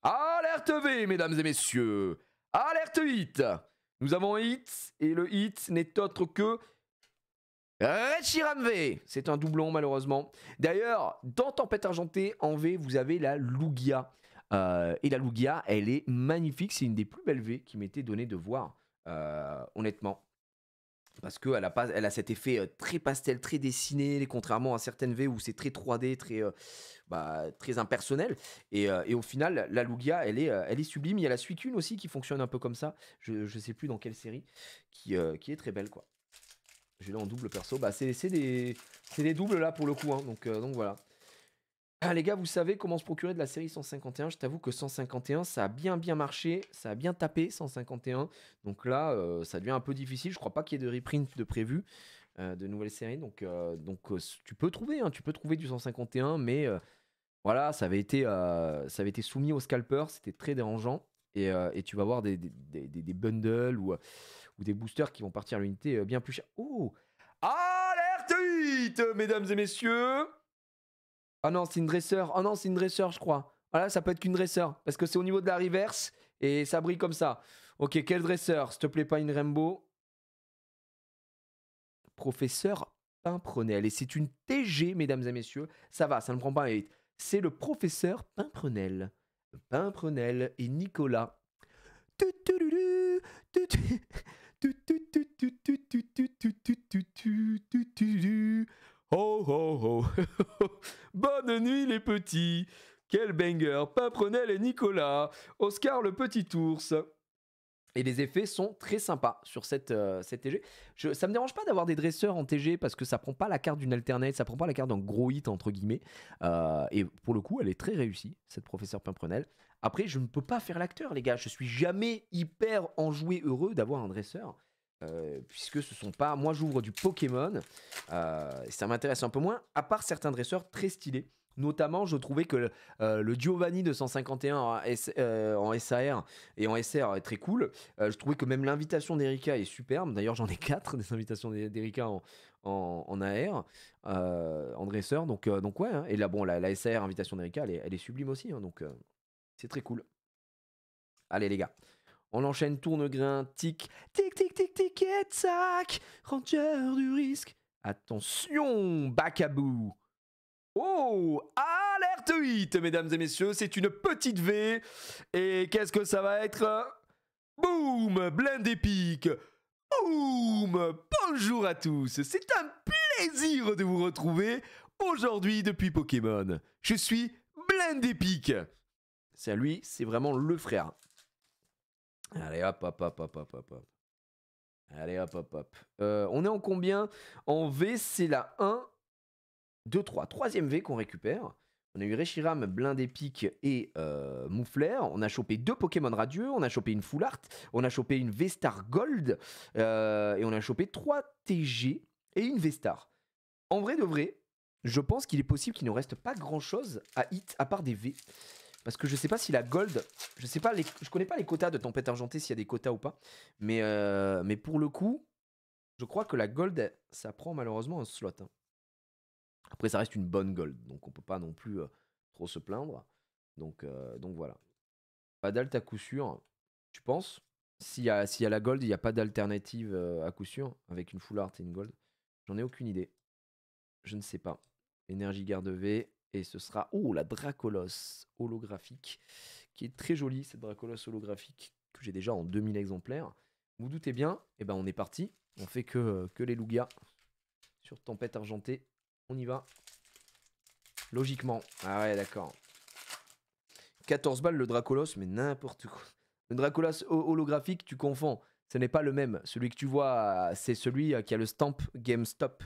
Alerte V, mesdames et messieurs. Alerte hit. Nous avons hit. Et le hit n'est autre que Reshiram V. C'est un doublon, malheureusement. D'ailleurs, dans Tempête Argentée, en V, vous avez la Lugia. Et la Lugia, elle est magnifique. C'est une des plus belles V qui m'était donné de voir, honnêtement. Parce qu'elle a cet effet très pastel, très dessiné, contrairement à certaines V où c'est très 3D, très impersonnel. Et au final, la Lugia, elle est sublime. Il y a la Suicune aussi qui fonctionne un peu comme ça. Je ne sais plus dans quelle série. Qui est très belle, quoi. Je l'ai en double perso. C'est des doubles là pour le coup. Hein, donc voilà. Ah, les gars, vous savez comment se procurer de la série 151. Je t'avoue que 151, ça a bien marché. Ça a bien tapé, 151. Donc là, ça devient un peu difficile. Je crois pas qu'il y ait de reprint de prévu de nouvelles séries. Donc, tu peux trouver, hein, tu peux trouver du 151. Mais voilà, ça avait été soumis aux scalpers. C'était très dérangeant. Et tu vas avoir des bundles ou des boosters qui vont partir à l'unité bien plus cher. Oh! Alerte 8, mesdames et messieurs! Ah non, c'est une dresseur. Oh non, c'est une dresseur, je crois. Voilà, ça peut être qu'une dresseur. Parce que c'est au niveau de la reverse et ça brille comme ça. Ok, quel dresseur? S'il te plaît, pas une Rainbow. Professeur Pimprenel. Et c'est une TG, mesdames et messieurs. Ça va, ça ne prend pas un 8. C'est le professeur Pimprenel. Pimprenel et Nicolas. Oh oh oh. Bonne nuit les petits. Quel banger. Pimprenel et Nicolas. Oscar le petit ours. Et les effets sont très sympas sur cette TG. Ça me dérange pas d'avoir des dresseurs en TG parce que ça prend pas la carte d'une alternate, ça prend pas la carte d'un gros hit entre guillemets. Et pour le coup, elle est très réussie, cette professeur Pimprenel. Après, je ne peux pas faire l'acteur, les gars. Je suis jamais hyper enjoué heureux d'avoir un dresseur. Puisque ce sont pas. Moi, j'ouvre du Pokémon. Et ça m'intéresse un peu moins, à part certains dresseurs très stylés. Notamment, je trouvais que le Giovanni de 151 en SAR et en SR est très cool. Je trouvais que même l'invitation d'Erika est superbe. D'ailleurs, j'en ai 4 des invitations d'Erika en AR, en dresseur. Donc ouais. Hein. Et là, bon, la SAR invitation d'Erika, elle est sublime aussi. Hein, donc c'est très cool. Allez, les gars. On enchaîne tourne-grain, tic, tic, tic, tic, tic, et tac. Ranger du risque. Attention, Bacabou. Oh, alerte 8, mesdames et messieurs, c'est une petite V. Et qu'est-ce que ça va être? Boum, blend épique. Boum, bonjour à tous. C'est un plaisir de vous retrouver aujourd'hui depuis Pokémon. Je suis blend épique. C'est à lui, c'est vraiment le frère. Allez hop, hop, hop, hop, hop, hop, hop. Allez hop, hop, hop. On est en combien? En V, c'est la 1, 2, 3. Troisième V qu'on récupère. On a eu Reshiram, Blinde Épique et Mouflair. On a chopé 2 Pokémon radieux. On a chopé une Full Art. On a chopé une V-Star Gold. Et on a chopé 3 TG et une V-Star. En vrai de vrai, je pense qu'il est possible qu'il ne reste pas grand-chose à hit à part des V. Parce que je sais pas si la Gold... Je connais pas les quotas de Tempête Argentée, s'il y a des quotas ou pas. Mais pour le coup, je crois que la Gold, ça prend malheureusement un slot. Hein. Après, ça reste une bonne Gold, donc on peut pas non plus trop se plaindre. Donc voilà. Pas d'alt à coup sûr, tu penses? S'il y a la Gold, il n'y a pas d'alternative à coup sûr, avec une Full Art et une Gold. J'en ai aucune idée. Je ne sais pas. Énergie garde V, et ce sera... Oh, la Dracolos holographique, qui est très jolie, cette Dracolos holographique, que j'ai déjà en 2000 exemplaires. Vous doutez bien, et ben on est parti. On fait que les Lugia sur Tempête Argentée. On y va. Logiquement. Ah ouais, d'accord. 14 balles le Dracolos, mais n'importe quoi. Le Dracolos holographique, tu confonds. Ce n'est pas le même. Celui que tu vois, c'est celui qui a le stamp GameStop.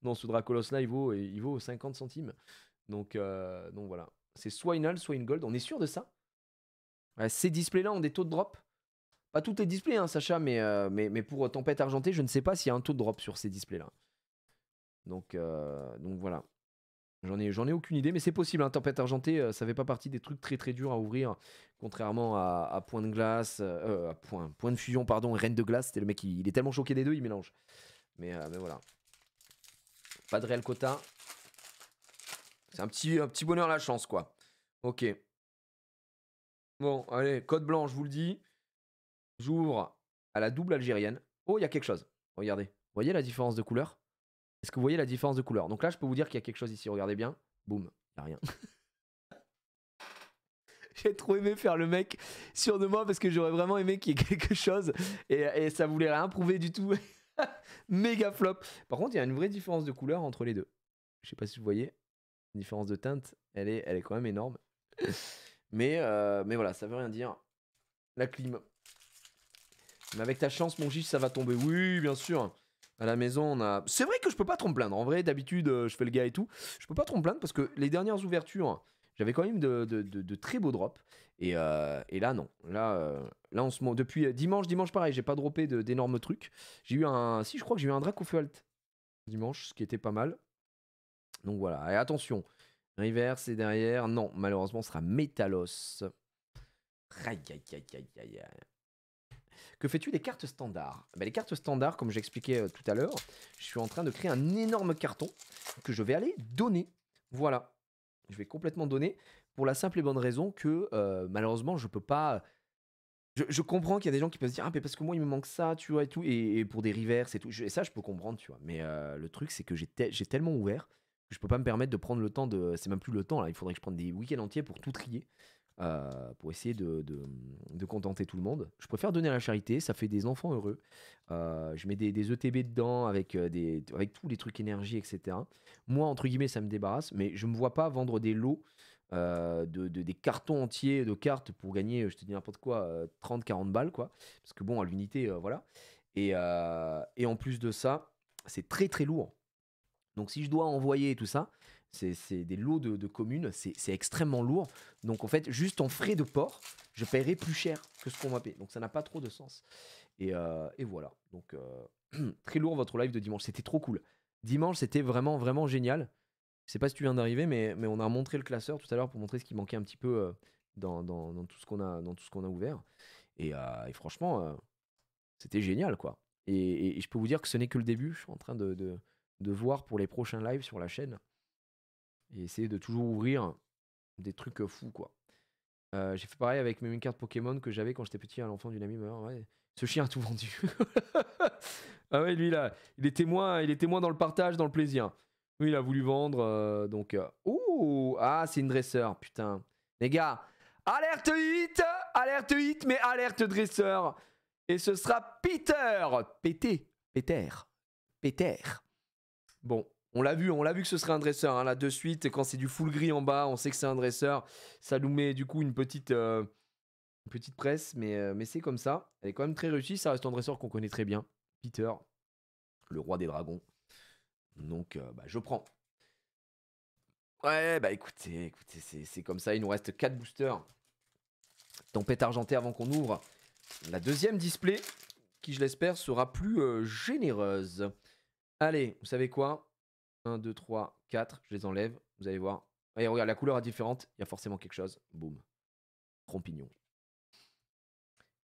Non, ce Dracolos là, il vaut 50 centimes. Donc voilà. C'est soit une AL, soit une Gold. On est sûr de ça? Ouais, ces displays là ont des taux de drop? Pas tous les displays, hein, Sacha, mais pour Tempête Argentée, je ne sais pas s'il y a un taux de drop sur ces displays là. Donc voilà. J'en ai aucune idée, mais c'est possible. Hein. Tempête Argentée, ça fait pas partie des trucs très très durs à ouvrir, contrairement à Point de Glace, à point de Fusion, pardon, et Reine de Glace. C'était le mec, il est tellement choqué des deux, il mélange. Mais voilà. Pas de réel quota. C'est un petit bonheur à la chance, quoi. Ok. Bon, allez, code blanc, je vous le dis. J'ouvre à la double algérienne. Oh, il y a quelque chose. Regardez. Vous voyez la différence de couleur? Est-ce que vous voyez la différence de couleur? Donc là, je peux vous dire qu'il y a quelque chose ici. Regardez bien. Boum. Il n'y a rien. J'ai trop aimé faire le mec sûr de moi parce que j'aurais vraiment aimé qu'il y ait quelque chose. Et ça voulait rien prouver du tout. Méga flop. Par contre, il y a une vraie différence de couleur entre les deux. Je sais pas si vous voyez. Une différence de teinte, elle est quand même énorme. Mais voilà, ça veut rien dire. La clim. Mais avec ta chance, mon Gis, ça va tomber. Oui, bien sûr. À la maison, on a. C'est vrai que je peux pas trop me plaindre. En vrai, d'habitude, je fais le gars et tout. Je peux pas trop me plaindre parce que les dernières ouvertures, j'avais quand même de très beaux drops. Et là, non. Là, en ce moment, depuis dimanche, pareil, j'ai pas droppé d'énormes trucs. J'ai eu un. Si, je crois que j'ai eu un Dracofeu dimanche, ce qui était pas mal. Donc voilà. Et attention, River, c'est derrière. Non, malheureusement, ce sera Métalos. Aïe, aïe, aïe, aïe, aïe, aïe. Que fais-tu des cartes standards? Les cartes standards, comme j'expliquais tout à l'heure, je suis en train de créer un énorme carton que je vais aller donner. Voilà. Je vais complètement donner pour la simple et bonne raison que malheureusement, je peux pas. Je comprends qu'il y a des gens qui peuvent se dire ah mais parce que moi il me manque ça tu vois et tout et pour des reverse et tout et ça je peux comprendre tu vois mais le truc c'est que j'ai tellement ouvert que je peux pas me permettre de prendre le temps de c'est même plus le temps là il faudrait que je prenne des week-ends entiers pour tout trier pour essayer de contenter tout le monde. Je préfère donner à la charité, ça fait des enfants heureux. Je mets des ETB dedans avec tous les trucs énergie etc. Moi entre guillemets ça me débarrasse mais je me vois pas vendre des lots des cartons entiers de cartes pour gagner, je te dis n'importe quoi, 30-40 balles, quoi. Parce que bon, à l'unité, voilà. Et en plus de ça, c'est très très lourd. Donc si je dois envoyer tout ça, c'est des lots de communes, c'est extrêmement lourd. Donc en fait, juste en frais de port, je paierai plus cher que ce qu'on m'a payé. Donc ça n'a pas trop de sens. Et voilà. Donc très lourd votre live de dimanche, c'était trop cool. Dimanche, c'était vraiment vraiment génial. Je sais pas si tu viens d'arriver, mais on a montré le classeur tout à l'heure pour montrer ce qui manquait un petit peu dans tout ce qu'on a ouvert. Et franchement, c'était génial, quoi. Et je peux vous dire que ce n'est que le début. Je suis en train de voir pour les prochains lives sur la chaîne et essayer de toujours ouvrir des trucs fous, quoi. J'ai fait pareil avec mes cartes Pokémon que j'avais quand j'étais petit à l'enfant d'une amie. Ouais, ce chien a tout vendu. Ah ouais, lui là, il était moins dans le partage, dans le plaisir. Oui, il a voulu vendre, donc. Ouh, ah, c'est une dresseur, putain. Les gars, alerte hit, mais alerte dresseur. Et ce sera Peter. Peter. Bon, on l'a vu que ce serait un dresseur, hein, là de suite. Quand c'est du full gris en bas, on sait que c'est un dresseur. Ça nous met du coup une petite presse, mais c'est comme ça. Elle est quand même très réussie. Ça reste un dresseur qu'on connaît très bien. Peter, le roi des dragons. Donc, je prends. Ouais, bah écoutez, c'est comme ça. Il nous reste 4 boosters. Tempête argentée avant qu'on ouvre la deuxième display, qui je l'espère sera plus généreuse. Allez, vous savez quoi? 1, 2, 3, 4, je les enlève. Vous allez voir. Allez, regarde, la couleur est différente. Il y a forcément quelque chose. Boum. Trompignon.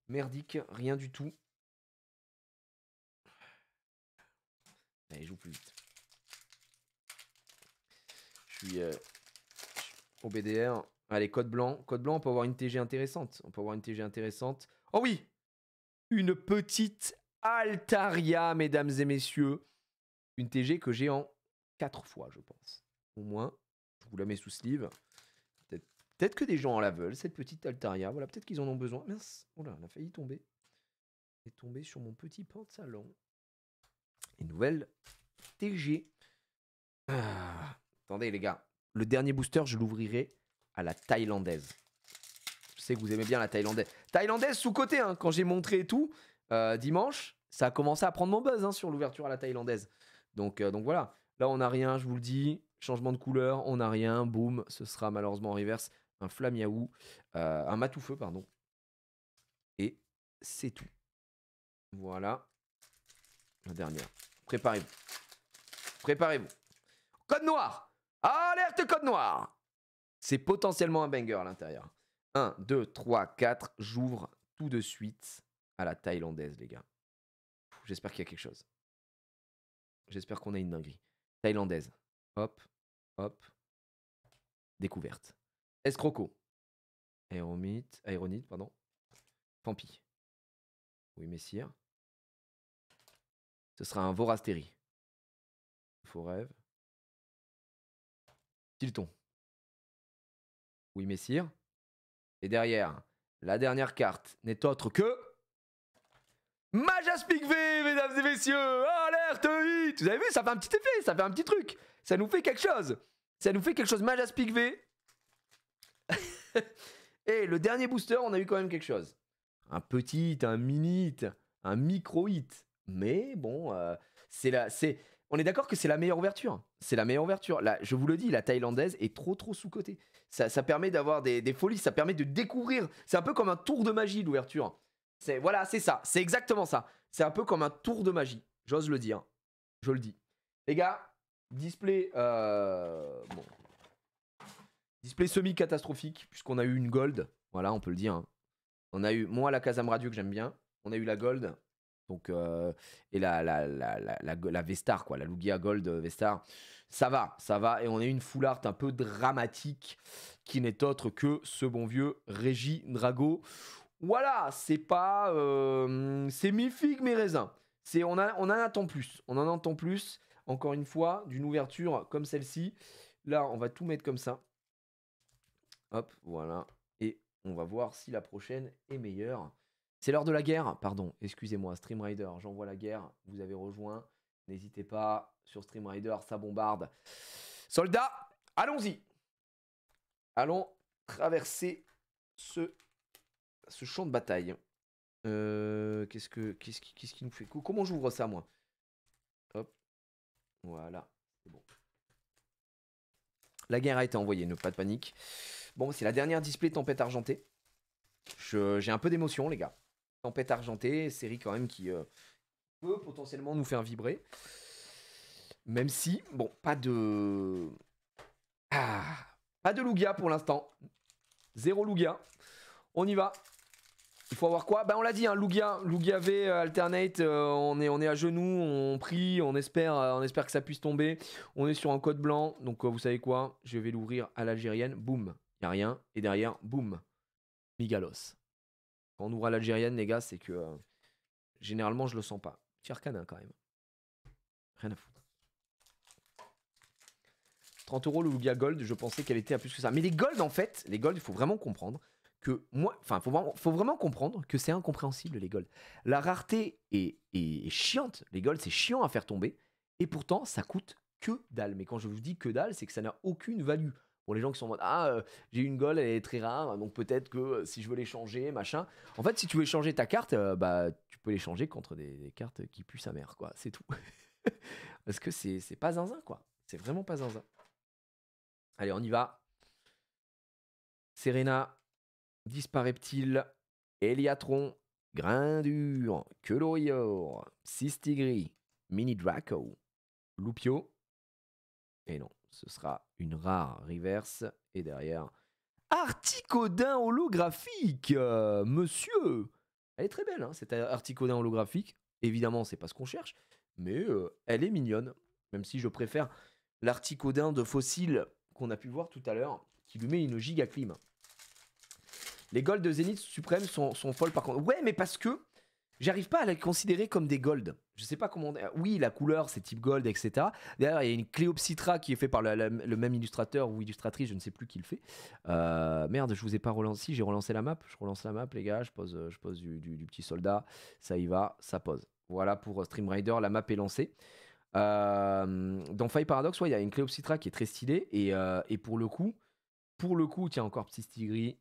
Merdique, rien du tout. Allez, je joue plus vite. Je suis au BDR. Allez, code blanc. Code blanc, on peut avoir une TG intéressante. Oh oui! Une petite Altaria, mesdames et messieurs. Une TG que j'ai en 4 fois, je pense. Au moins, je vous la mets sous sleeve. Peut-être que des gens en la veulent, cette petite Altaria. Voilà, peut-être qu'ils en ont besoin. Mince, oh là, elle a failli tomber. Elle est tombée sur mon petit pantalon. Une nouvelle TG. Attendez, les gars. Le dernier booster, je l'ouvrirai à la thaïlandaise. Je sais que vous aimez bien la thaïlandaise. Thaïlandaise sous-côté, hein. Quand j'ai montré et tout, dimanche, ça a commencé à prendre mon buzz hein, sur l'ouverture à la thaïlandaise. Donc voilà. Là, on n'a rien, je vous le dis. Changement de couleur, on n'a rien. Boum, ce sera malheureusement en reverse un Flamiaou, un Matoufeu, pardon. Et c'est tout. Voilà. La dernière. Préparez-vous. Code noir. Alerte code noir. C'est potentiellement un banger à l'intérieur. 1, 2, 3, 4. J'ouvre tout de suite à la thaïlandaise, les gars. J'espère qu'il y a quelque chose. J'espère qu'on a une dinguerie. Thaïlandaise. Hop, hop. Découverte. Escroco. Aéronite, pardon. Pampi. Oui, messire. Ce sera un Vorastéri. Faux rêve. Tilton. Oui, messire. Et derrière, la dernière carte n'est autre que... Majaspic V, mesdames et messieurs. Alerte 8. Vous avez vu, ça fait un petit effet, ça fait un petit truc. Ça nous fait quelque chose. Majaspic V. Et le dernier booster, on a eu quand même quelque chose. Un petit, un mini hit, un micro hit. Mais bon, On est d'accord que c'est la meilleure ouverture. C'est la meilleure ouverture. Là, je vous le dis, la thaïlandaise est trop sous-cotée. Ça permet d'avoir des folies, ça permet de découvrir. C'est un peu comme un tour de magie, l'ouverture. Voilà, c'est ça. C'est exactement ça. C'est un peu comme un tour de magie. J'ose le dire. Je le dis. Les gars, display... Bon. Display semi-catastrophique, puisqu'on a eu une gold. Voilà, on peut le dire. Hein. On a eu, moi, la Kazam Radio que j'aime bien. On a eu la gold. Donc, et la Vestar, quoi, la Lugia Gold Vestar, ça va. Et on a une full art un peu dramatique qui n'est autre que ce bon vieux Régis Drago. Voilà, c'est pas. C'est mi-figue, mi-raisin. On en attend plus. On en entend plus, encore une fois, d'une ouverture comme celle-ci. Là, on va tout mettre comme ça. Hop, voilà. Et on va voir si la prochaine est meilleure. C'est l'heure de la guerre, pardon, excusez-moi, Stream Rider, j'envoie la guerre, vous avez rejoint, n'hésitez pas, sur Stream Rider, ça bombarde. Soldats, allons-y. Allons traverser ce champ de bataille. Qu'est-ce qui nous fait? Comment j'ouvre ça, moi? Hop, voilà, c'est bon. La guerre a été envoyée, ne pas de panique. Bon, c'est la dernière display Tempête Argentée. J'ai un peu d'émotion, les gars. Tempête Argentée, série quand même qui peut potentiellement nous faire vibrer. Même si, bon, pas de Lugia pour l'instant. 0 Lugia. On y va. Il faut avoir quoi? Bah on l'a dit, hein, Lugia V alternate, on est à genoux, on prie, on espère que ça puisse tomber. On est sur un code blanc, donc vous savez quoi? Je vais l'ouvrir à l'algérienne, boum, y a rien, et derrière, boum, Migalos. Quand on ouvre à l'algérienne, les gars, c'est que généralement je le sens pas. Cher canin quand même. Rien à foutre. 30 € le Lugia Gold, je pensais qu'elle était à plus que ça. Mais les Gold, en fait, les Gold, il faut vraiment comprendre que moi, enfin, faut vraiment comprendre que c'est incompréhensible les Gold. La rareté est chiante. Les Gold, c'est chiant à faire tomber. Et pourtant, ça coûte que dalle. Mais quand je vous dis que dalle, c'est que ça n'a aucune value. Pour les gens qui sont en mode j'ai une Gold, elle est très rare, donc peut-être que si je veux l'échanger, machin. En fait, si tu veux échanger ta carte, bah tu peux l'échanger contre des cartes qui puent sa mère, quoi. C'est tout. Parce que c'est pas zinzin, quoi. C'est vraiment pas zinzin. Allez, on y va. Serena, Dispareptile, Eliatron, Grindure, Keloyor, Sistigri, Mini Draco, Lupio. Et non, ce sera une rare reverse. Et derrière, Articodin holographique, monsieur. Elle est très belle, hein, cette Articodin holographique. Évidemment, c'est pas ce qu'on cherche, mais elle est mignonne. Même si je préfère l'Articodin de fossile qu'on a pu voir tout à l'heure, qui lui met une giga clim. Les golds de Zénith Suprême sont folles par contre. Ouais, mais parce que j'arrive pas à les considérer comme des golds. Je sais pas comment. Oui, la couleur c'est type gold, etc. D'ailleurs, il y a une Cléopsitra qui est fait par le même illustrateur ou illustratrice, je ne sais plus qui le fait. Merde, je vous ai pas relancé. J'ai relancé la map. Je relance la map, les gars. Je pose du petit soldat. Ça y va, ça pose. Voilà pour Stream Rider, la map est lancée. Dans Fire Paradox, ouais, il y a une Cléopsitra qui est très stylée. Et pour le coup, tiens, encore petit Stigri.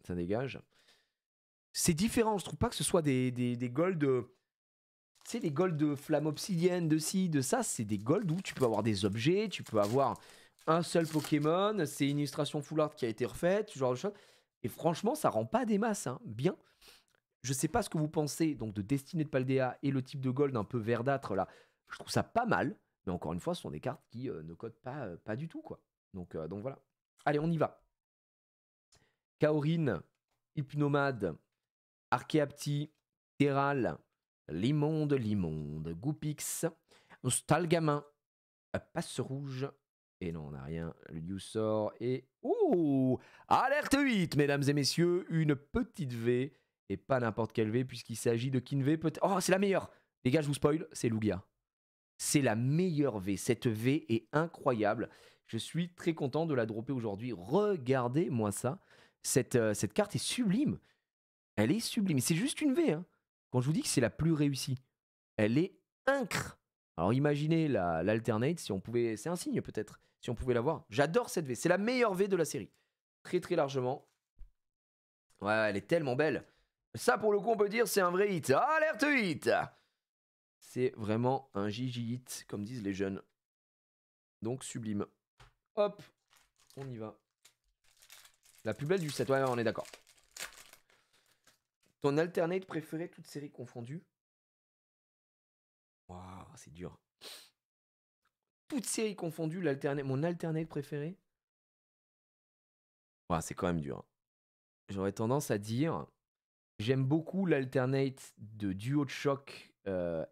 Ça dégage. C'est différent, je trouve pas que ce soit des golds. Tu sais, les golds de flamme obsidienne, de ci, de ça, c'est des golds où tu peux avoir des objets, tu peux avoir un seul Pokémon, c'est une illustration full art qui a été refaite, ce genre de choses. Et franchement, ça rend pas des masses, hein. Bien. Je sais pas ce que vous pensez donc de Destinée de Paldea et le type de gold un peu verdâtre là. Je trouve ça pas mal, mais encore une fois, ce sont des cartes qui ne codent pas du tout, quoi. Donc voilà. Allez, on y va. Kaorin, Hypnomade, Archeapti, Teral, Limonde, Goupix, Stalgamin, Passe Rouge, et non, on n'a rien, le Liu sort, et... Ouh, alerte 8, mesdames et messieurs, une petite V, et pas n'importe quelle V, puisqu'il s'agit de Kinv, peut-être... Oh, c'est la meilleure. Les gars, je vous spoil, c'est Lugia. C'est la meilleure V, cette V est incroyable. Je suis très content de la dropper aujourd'hui. Regardez-moi ça. Cette carte est sublime. Elle est sublime. C'est juste une V. Hein. Quand je vous dis que c'est la plus réussie, elle est incre. Alors imaginez l'alternate, si on pouvait. C'est un signe peut-être, si on pouvait l'avoir. J'adore cette V. C'est la meilleure V de la série. Très très largement. Ouais, elle est tellement belle. Ça pour le coup, on peut dire c'est un vrai hit. Alerte hit. C'est vraiment un GG hit, comme disent les jeunes. Donc sublime. Hop, on y va. La plus belle du set, ouais, on est d'accord. Ton alternate préféré, toutes séries confondues? Waouh, c'est dur. Toutes séries confondues, mon alternate préféré? Waouh, c'est quand même dur. J'aurais tendance à dire, j'aime beaucoup l'alternate de duo de choc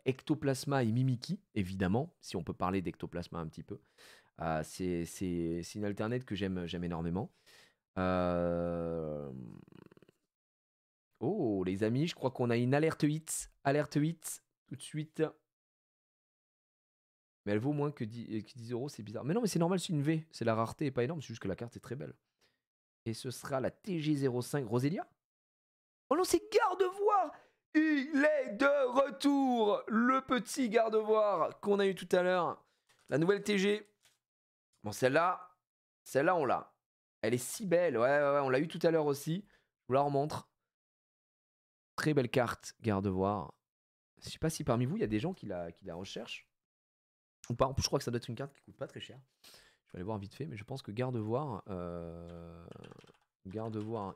Ectoplasma et Mimiki, évidemment, si on peut parler d'Ectoplasma un petit peu. C'est une alternate que j'aime énormément. Oh, les amis, je crois qu'on a une alerte hit. Alerte hit, tout de suite. Mais elle vaut moins que 10 €, c'est bizarre. Mais non, mais c'est normal, c'est une V. C'est la rareté est pas énorme, c'est juste que la carte est très belle. Et ce sera la TG05 Roselia. Oh non, c'est Gardevoir. Il est de retour. Le petit Gardevoir qu'on a eu tout à l'heure. La nouvelle TG. Bon, celle-là, on l'a. Elle est si belle. Ouais, on l'a eu tout à l'heure aussi. Je vous la remontre. Très belle carte, Gardevoir. Je sais pas si parmi vous, il y a des gens qui la recherchent. Ou pas. En plus, je crois que ça doit être une carte qui coûte pas très cher. Je vais aller voir vite fait, mais je pense que Gardevoir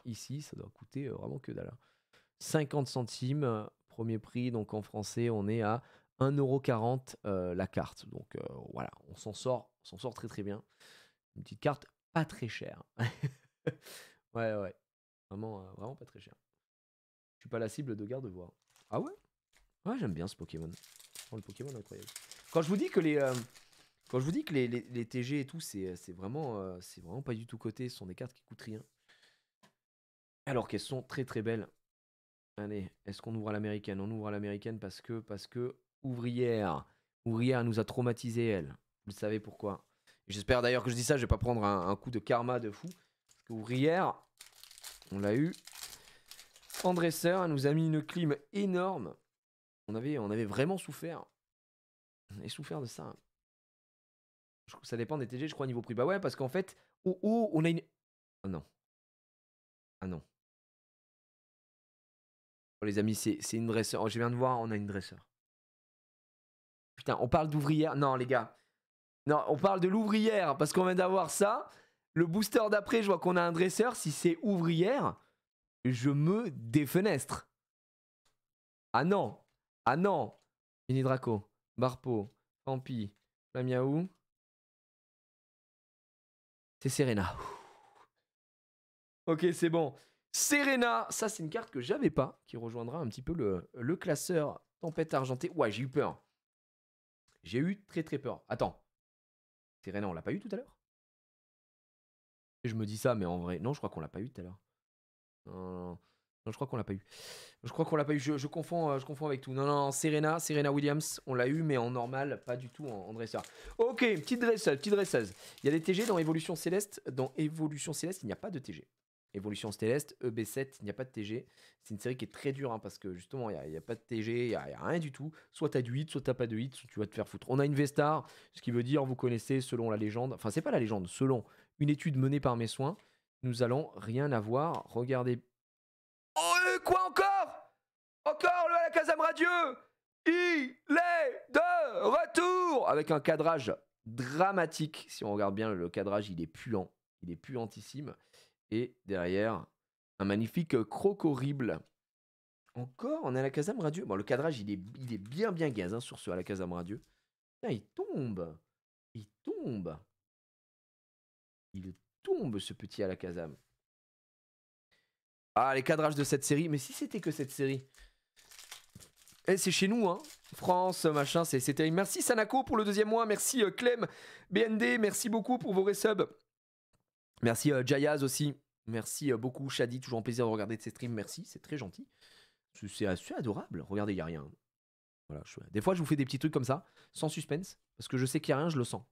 ici, ça doit coûter vraiment que dalle. 50 centimes, premier prix, donc en français, on est à 1,40 € la carte. Donc voilà, on s'en sort très très bien. Une petite carte pas très chère. ouais. Vraiment pas très cher. Je suis pas la cible de Gardevoir. Ah ouais? Ouais, j'aime bien ce Pokémon. Oh, le Pokémon incroyable. Quand je vous dis que les TG et tout, c'est vraiment pas du tout coté. Ce sont des cartes qui coûtent rien. Alors qu'elles sont très très belles. Allez, est-ce qu'on ouvre à l'américaine? On ouvre à l'américaine parce que ouvrière nous a traumatisé elle. Vous le savez pourquoi. J'espère d'ailleurs que je dis ça, je vais pas prendre un coup de karma de fou. Parce qu'ouvrière, on l'a eu. En dresseur, elle nous a mis une clim énorme. On avait vraiment souffert. On avait souffert de ça. Ça dépend des TG, je crois, niveau prix. Bah ouais, parce qu'en fait, on a une... Oh non. Ah non. Oh les amis, c'est une dresseur. Oh, je viens de voir, on a une dresseur. Putain, on parle d'ouvrière. Non, les gars. Non, on parle de l'ouvrière parce qu'on vient d'avoir ça. Le booster d'après, je vois qu'on a un dresseur. Si c'est ouvrière, je me défenestre. Ah non. Ah non. Mini Draco, Barpo, Pampi, Lamiaou. C'est Serena. Ok, c'est bon. Serena, ça c'est une carte que j'avais pas, qui rejoindra un petit peu le classeur Tempête Argentée. Ouais, j'ai eu peur. J'ai eu très très peur. Attends. Serena, on l'a pas eu tout à l'heure? Je me dis ça, mais en vrai, non, je crois qu'on l'a pas eu tout à l'heure. Non, je crois qu'on l'a pas eu. Je confonds avec tout. Non, Serena Williams, on l'a eu, mais en normal, pas du tout en dresseur. Ok, petite dresseuse. Il y a des TG dans Évolution Céleste. Dans Évolution Céleste, il n'y a pas de TG. Évolution Céleste, EB7, il n'y a pas de TG. C'est une série qui est très dure, parce que justement, il n'y a pas de TG, il n'y a rien du tout. Soit tu as du hit, soit tu n'as pas de hit, soit tu vas te faire foutre. On a une V-Star, ce qui veut dire, vous connaissez, selon la légende, enfin, c'est pas la légende, selon une étude menée par mes soins, nous allons rien avoir. Regardez. Oh, quoi encore? Encore le Alakazam radieux. Il est de retour avec un cadrage dramatique. Si on regarde bien, le cadrage, il est puant. Il est puantissime. Et derrière, un magnifique croc horrible. Encore un Alakazam radieux. Bon, le cadrage, il est bien gaze sur ce Alakazam radieux. Putain, il tombe. Il tombe, ce petit Alakazam. Ah, les cadrages de cette série. Mais si c'était que cette série. Eh, c'est chez nous, hein. France, machin, c'est terrible. Merci Sanako pour le 2e mois. Merci Clem, BND. Merci beaucoup pour vos resubs. Merci Jayaz aussi. Merci beaucoup Shadi. Toujours un plaisir de regarder de ces streams. Merci, c'est très gentil. C'est assez adorable. Regardez, il n'y a rien. Voilà, des fois, je vous fais des petits trucs comme ça, sans suspense. Parce que je sais qu'il n'y a rien, je le sens.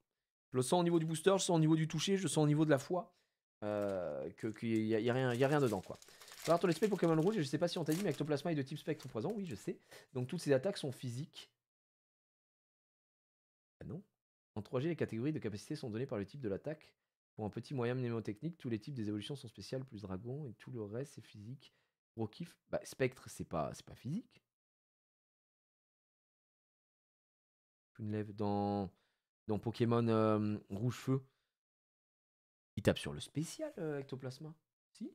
Je le sens au niveau du booster, je sens au niveau du toucher, je sens au niveau de la foi. Qu'il n'y a rien dedans, quoi. Alors, ton esprit Pokémon rouge, je sais pas si on t'a dit, mais Ectoplasma est de type spectre poison, oui, je sais. Donc, toutes ces attaques sont physiques. Ah non. En 3G, les catégories de capacité sont données par le type de l'attaque. Pour un petit moyen mnémotechnique, tous les types des évolutions sont spéciales, plus dragon, et tout le reste, c'est physique. Gros kiff. Bah, spectre, c'est pas physique. Lève dans Pokémon Rouge-Feu. Il tape sur le spécial, Ectoplasma. Si,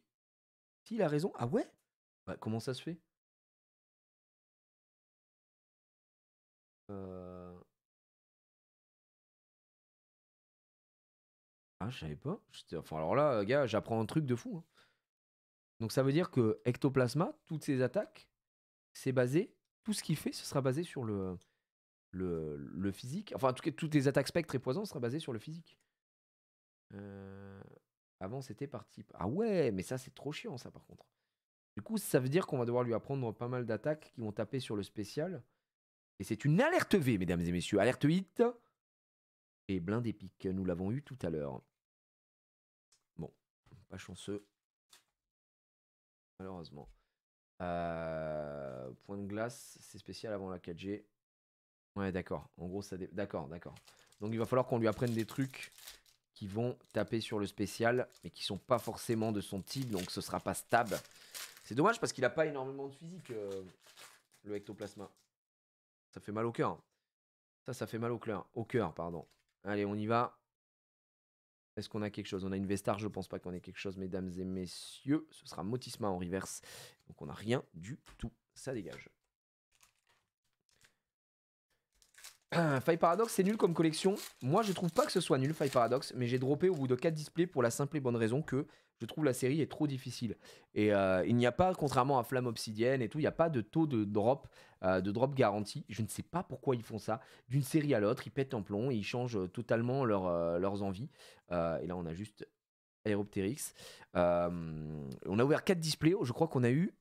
il a raison. Ah ouais? Bah, comment ça se fait? Ah, je savais pas. Enfin, alors là, gars, j'apprends un truc de fou, hein. Donc ça veut dire que Ectoplasma, toutes ses attaques, c'est basé, tout ce qu'il fait, ce sera basé sur le physique. Enfin, en tout cas, toutes les attaques spectres et poison sera basé sur le physique. Avant, c'était par type. Ah ouais, mais ça, c'est trop chiant, ça, par contre. Du coup, ça veut dire qu'on va devoir lui apprendre pas mal d'attaques qui vont taper sur le spécial. Et c'est une alerte V, mesdames et messieurs. Alerte 8. Et blind épique, nous l'avons eu tout à l'heure. Bon, pas chanceux. Malheureusement. Point de glace, c'est spécial avant la 4G. Ouais, d'accord. En gros, ça... D'accord. Donc il va falloir qu'on lui apprenne des trucs qui vont taper sur le spécial, mais qui sont pas forcément de son type, donc ce sera pas stable. C'est dommage parce qu'il a pas énormément de physique, le Ectoplasma. Ça fait mal au cœur. Ça fait mal au cœur, pardon. Allez, on y va. Est-ce qu'on a quelque chose? On a une Vestar, je pense pas qu'on ait quelque chose, mesdames et messieurs. Ce sera Motisma en reverse. Donc on n'a rien du tout. Ça dégage. Faille Paradox, c'est nul comme collection. Moi, je trouve pas que ce soit nul, Faille Paradox, mais j'ai droppé au bout de 4 displays pour la simple et bonne raison que je trouve la série est trop difficile. Et il n'y a pas, contrairement à Flamme Obsidienne et tout, il n'y a pas de taux de drop garanti. Je ne sais pas pourquoi ils font ça. D'une série à l'autre, ils pètent un plomb et ils changent totalement leurs envies. Et là, on a juste Aeropteryx. On a ouvert 4 displays. Je crois qu'on a eu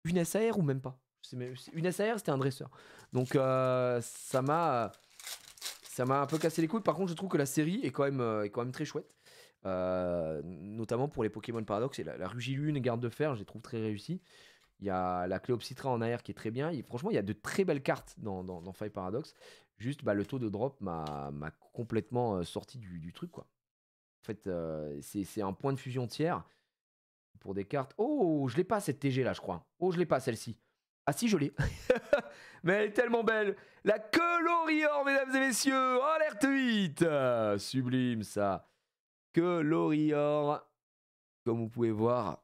une SAR ou même pas. Une SAR, c'était un dresseur. Donc ça m'a un peu cassé les couilles. Par contre, je trouve que la série est quand même très chouette. Notamment pour les Pokémon Paradox. Et la Rugilune, Garde de Fer, je les trouve très réussis. Il y a la Cléopsitra en arrière qui est très bien. Franchement, il y a de très belles cartes dans Faille Paradox. Juste, le taux de drop m'a complètement sorti du truc, quoi. En fait, c'est un point de fusion tiers pour des cartes. Oh, je l'ai pas cette TG là, je crois. Oh, je l'ai pas celle-ci. Ah si, je l'ai. Mais elle est tellement belle. La Colorior, mesdames et messieurs. Alerte 8. Sublime, ça. Colorior. Comme vous pouvez voir.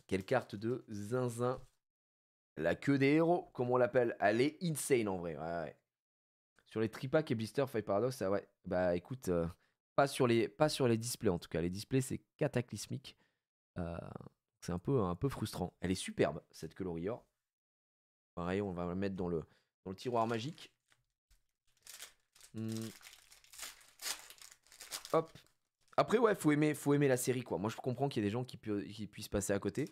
Quelle carte de zinzin. La queue des héros, comme on l'appelle. Elle est insane en vrai. Ouais. Sur les tripack et blister Fight Paradox, ça, ouais. Bah écoute, pas sur les displays en tout cas. Les displays, c'est cataclysmique. C'est un peu frustrant. Elle est superbe, cette Colorior. Pareil, on va la mettre dans le tiroir magique. Hop. Après, ouais, faut aimer la série, quoi. Moi, je comprends qu'il y a des gens qui puissent passer à côté.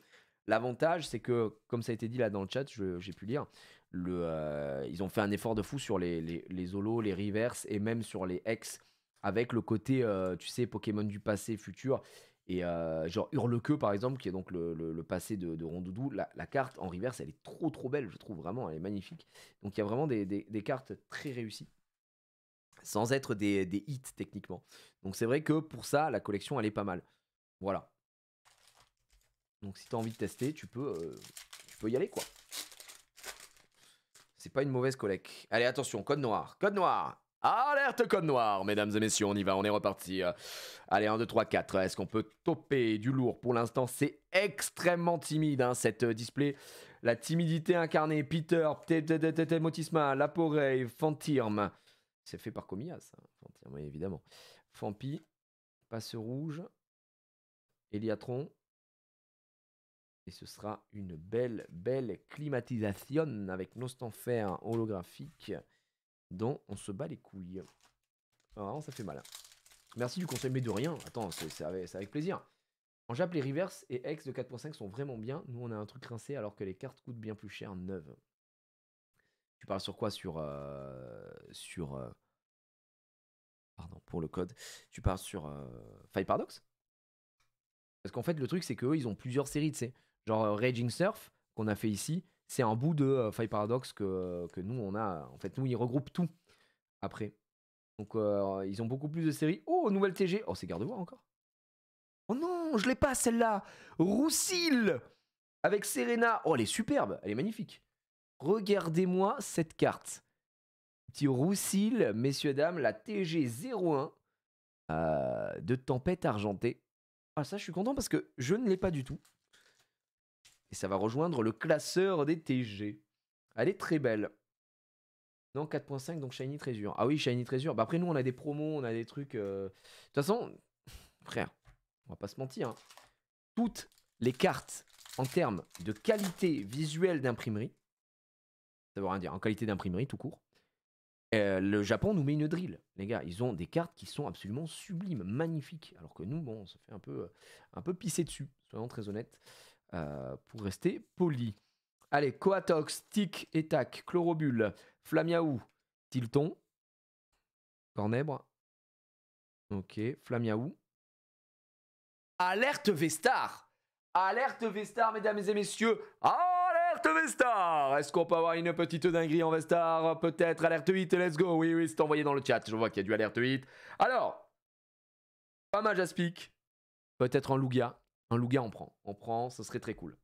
L'avantage, c'est que, comme ça a été dit là dans le chat, j'ai pu lire, ils ont fait un effort de fou sur les holos, les reverse et même sur les X, avec le côté, tu sais, Pokémon du passé, futur. Et genre Hurlequeux, par exemple, qui est donc le passé de Rondoudou, la carte en reverse, elle est trop belle, je trouve vraiment, elle est magnifique. Donc il y a vraiment des cartes très réussies, sans être des hits techniquement. Donc c'est vrai que pour ça, la collection, elle est pas mal. Voilà. Donc si tu as envie de tester, tu peux y aller, quoi. C'est pas une mauvaise collecte. Allez, attention, code noir. Code noir. Alerte code noir, mesdames et messieurs, on y va, on est reparti. Allez, 1, 2, 3, 4. Est-ce qu'on peut topper du lourd? Pour l'instant, c'est extrêmement timide, hein, cette display. La timidité incarnée, Peter, Motisma, Laporey, Fantirm. C'est fait par Comias, ça. Fantirm, oui, évidemment. Fampi, Passe Rouge, Eliatron. Et ce sera une belle climatisation avec Nostanfer holographique dont on se bat les couilles. Alors, ça fait mal. Merci du conseil, mais de rien. Attends, c'est avec plaisir. En Jap, les reverse et X de 4.5 sont vraiment bien. Nous, on a un truc rincé alors que les cartes coûtent bien plus cher, neuves. Tu parles sur quoi? Pardon, pour le code. Tu parles sur Five Paradox? Parce qu'en fait, le truc, c'est qu'eux, ils ont plusieurs séries, tu sais. Genre Raging Surf, qu'on a fait ici, c'est un bout de Five Paradox que nous, on a. En fait, nous, ils regroupent tout après. Donc, ils ont beaucoup plus de séries. Oh, nouvelle TG. Oh, c'est Gardevoir encore. Oh non, je l'ai pas celle-là. Roussil avec Serena. Oh, elle est superbe. Elle est magnifique. Regardez-moi cette carte. Petit Roussil, messieurs, dames, la TG01 de Tempête Argentée. Ah, ça, je suis content parce que je ne l'ai pas du tout. Et ça va rejoindre le classeur des TG. Elle est très belle. Non, 4.5, donc Shiny Treasure. Ah oui, Shiny Treasure. Bah après, nous, on a des promos, on a des trucs... De toute façon, frère, on va pas se mentir. Hein. Toutes les cartes en termes de qualité visuelle d'imprimerie, ça veut rien dire, en qualité d'imprimerie tout court, le Japon nous met une drill. Les gars, ils ont des cartes qui sont absolument sublimes, magnifiques. Alors que nous, bon, on se fait un peu pisser dessus, soyons très honnêtes, pour rester poli. Allez, Coatox, Tic, Etac, Chlorobule, Flamiaou, Tilton, Cornèbre. Ok, Flamiaou. Alerte Vestar. Alerte Vestar, mesdames et messieurs. Alerte Vestar. Est-ce qu'on peut avoir une petite dinguerie en Vestar? Peut-être alerte 8, let's go. Oui, oui, c'est envoyé dans le chat. Je vois qu'il y a du alerte 8. Alors, pas mal Jaspic. Peut-être un Lugia. Un Lugia, on prend. On prend, ce serait très cool.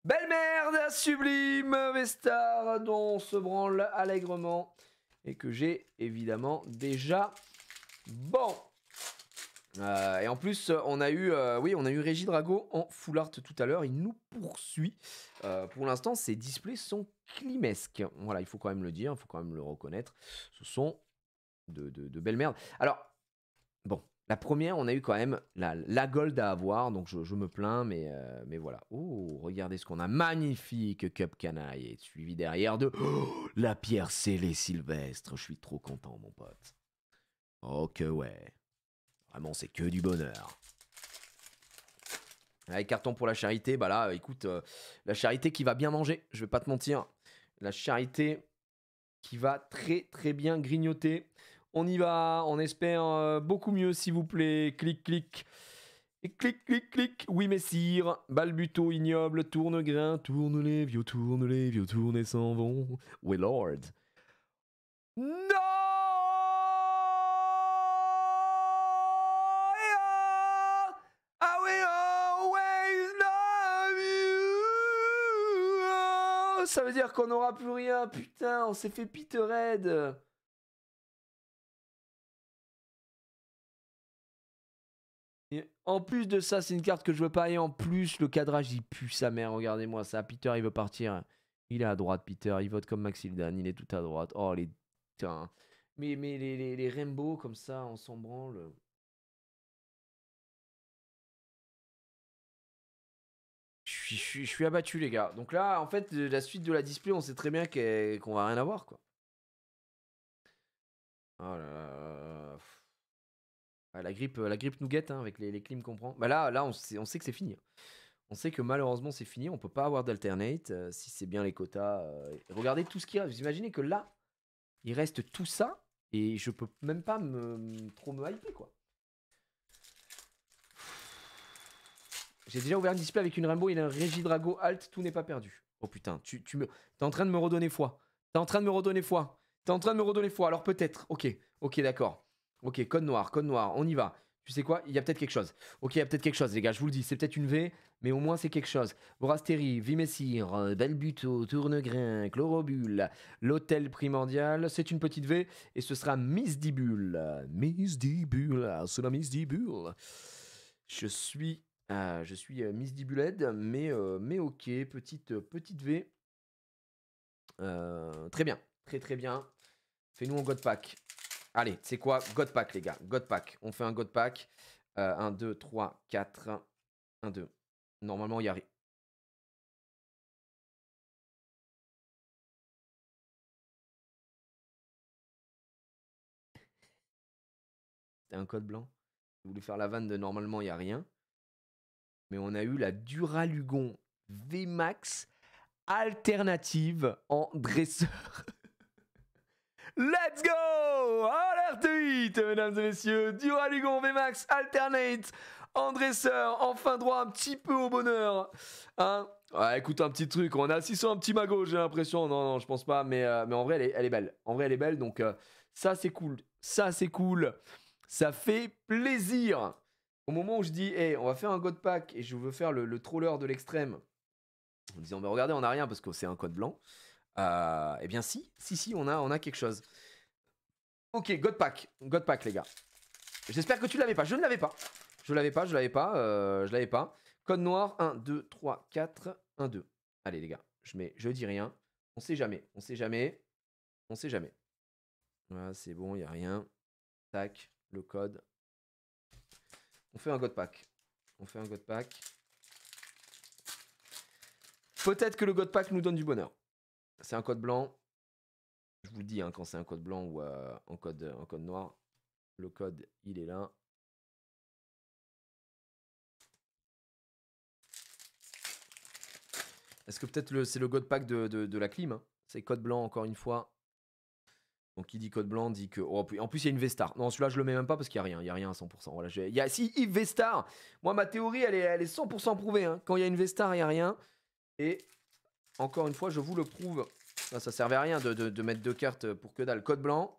Belle merde, sublime Vestar, dont on se branle allègrement et que j'ai évidemment déjà. Bon. Et en plus, on a eu Régis Drago en full art tout à l'heure. Il nous poursuit. Pour l'instant, ses displays sont climesques. Voilà, il faut quand même le dire, il faut quand même le reconnaître. Ce sont de belles merdes. Alors, bon, la première, on a eu quand même la gold à avoir, donc je me plains, mais voilà. Oh, regardez ce qu'on a. Magnifique Cup Canaille, et suivi derrière de la pierre scellée Sylvestre. Je suis trop content, mon pote. Oh que ouais. Vraiment, c'est que du bonheur. Avec carton pour la charité, bah là, écoute, la charité qui va bien manger, je vais pas te mentir. La charité qui va très très bien grignoter. On y va, on espère beaucoup mieux, s'il vous plaît. Clic, clic. Et clic, clic, clic. Oui, messire. Balbuto ignoble, tourne-grain. Tourne les vieux, tourne et s'en vont. Oui, Lord. Non! Ah oui, always love you. Ça veut dire qu'on n'aura plus rien. Putain, on s'est fait Peterhead. Et en plus de ça, c'est une carte que je veux pas. Et en plus, le cadrage, il pue sa mère. Regardez-moi ça. Peter, il veut partir. Il est à droite, Peter. Il vote comme Maxildan. Il est tout à droite. Oh, les... Putain. Mais les Rainbow, comme ça, on s'en branle. Je suis abattu, les gars. Donc là, en fait, la suite de la display, on sait très bien qu'on va rien avoir, quoi. Oh là là. Ah, la grippe nous guette, hein, avec les clims qu'on prend. Bah là on sait que c'est fini. On sait que malheureusement, c'est fini. On peut pas avoir d'alternate si c'est bien les quotas. Regardez tout ce qu'il y a. Vous imaginez que là, il reste tout ça et je peux même pas trop me hyper, quoi. J'ai déjà ouvert un display avec une Rainbow et un Regidrago Alt, tout n'est pas perdu. Oh putain, t'es en train de me redonner foi. T'es en train de me redonner foi. T'es en train de me redonner foi. Alors peut-être. Ok, d'accord. Ok, code noir, on y va. Tu sais quoi? Il y a peut-être quelque chose. Ok, il y a peut-être quelque chose, les gars. Je vous le dis, c'est peut-être une V, mais au moins c'est quelque chose. Borastérie, Vimessire, Belbuto, Tournegrain, Chlorobule, l'hôtel primordial. C'est une petite V et ce sera Miss Dibule. Miss Dibule, c'est la Miss Dibule. Je suis Miss Dibuled, mais ok, petite V. Très bien, très très bien. Fais-nous un God Pack. Allez, c'est quoi? God Pack, les gars. God Pack. On fait un God Pack. 1, 2, 3, 4. 1, 2. Normalement, il y a rien. C'était un code blanc. J'ai voulu faire la vanne de normalement, il n'y a rien. Mais on a eu la Duralugon VMAX alternative en dresseur. Let's go! Alerte 8, mesdames et messieurs. Duralugon VMAX alternate en dresseur. Enfin droit un petit peu au bonheur. Hein? Ouais, écoute, un petit truc. On est assis sur un petit magot, j'ai l'impression. Non, non, je pense pas. Mais en vrai, elle est belle. En vrai, elle est belle. Donc, ça, c'est cool. Ça, c'est cool. Ça fait plaisir. Au moment où je dis, hey, on va faire un God Pack et je veux faire le troller de l'extrême, en disant, mais regardez, on n'a rien parce que c'est un code blanc. Eh bien, si, on a quelque chose. Ok, God Pack, les gars. J'espère que tu l'avais pas. Je ne l'avais pas. Je l'avais pas. Code noir, 1, 2, 3, 4, 1, 2. Allez, les gars, je dis rien. On sait jamais. Voilà, c'est bon, il n'y a rien. Tac, le code. On fait un God Pack. Peut-être que le God Pack nous donne du bonheur. C'est un code blanc. Je vous le dis, hein, quand c'est un code blanc ou en code noir. Le code, il est là. Est-ce que peut-être c'est le God Pack de la clim, hein? C'est code blanc encore une fois. Donc qui dit code blanc dit que... Oh, en plus il y a une Vestar. Non, celui-là je le mets même pas parce qu'il n'y a rien à 100%. Voilà, si Yves Vestar, moi ma théorie elle est 100% prouvée. Hein. Quand il y a une Vestar, il n'y a rien. Et encore une fois, je vous le prouve. Ça servait à rien de mettre deux cartes pour que dalle. Code blanc,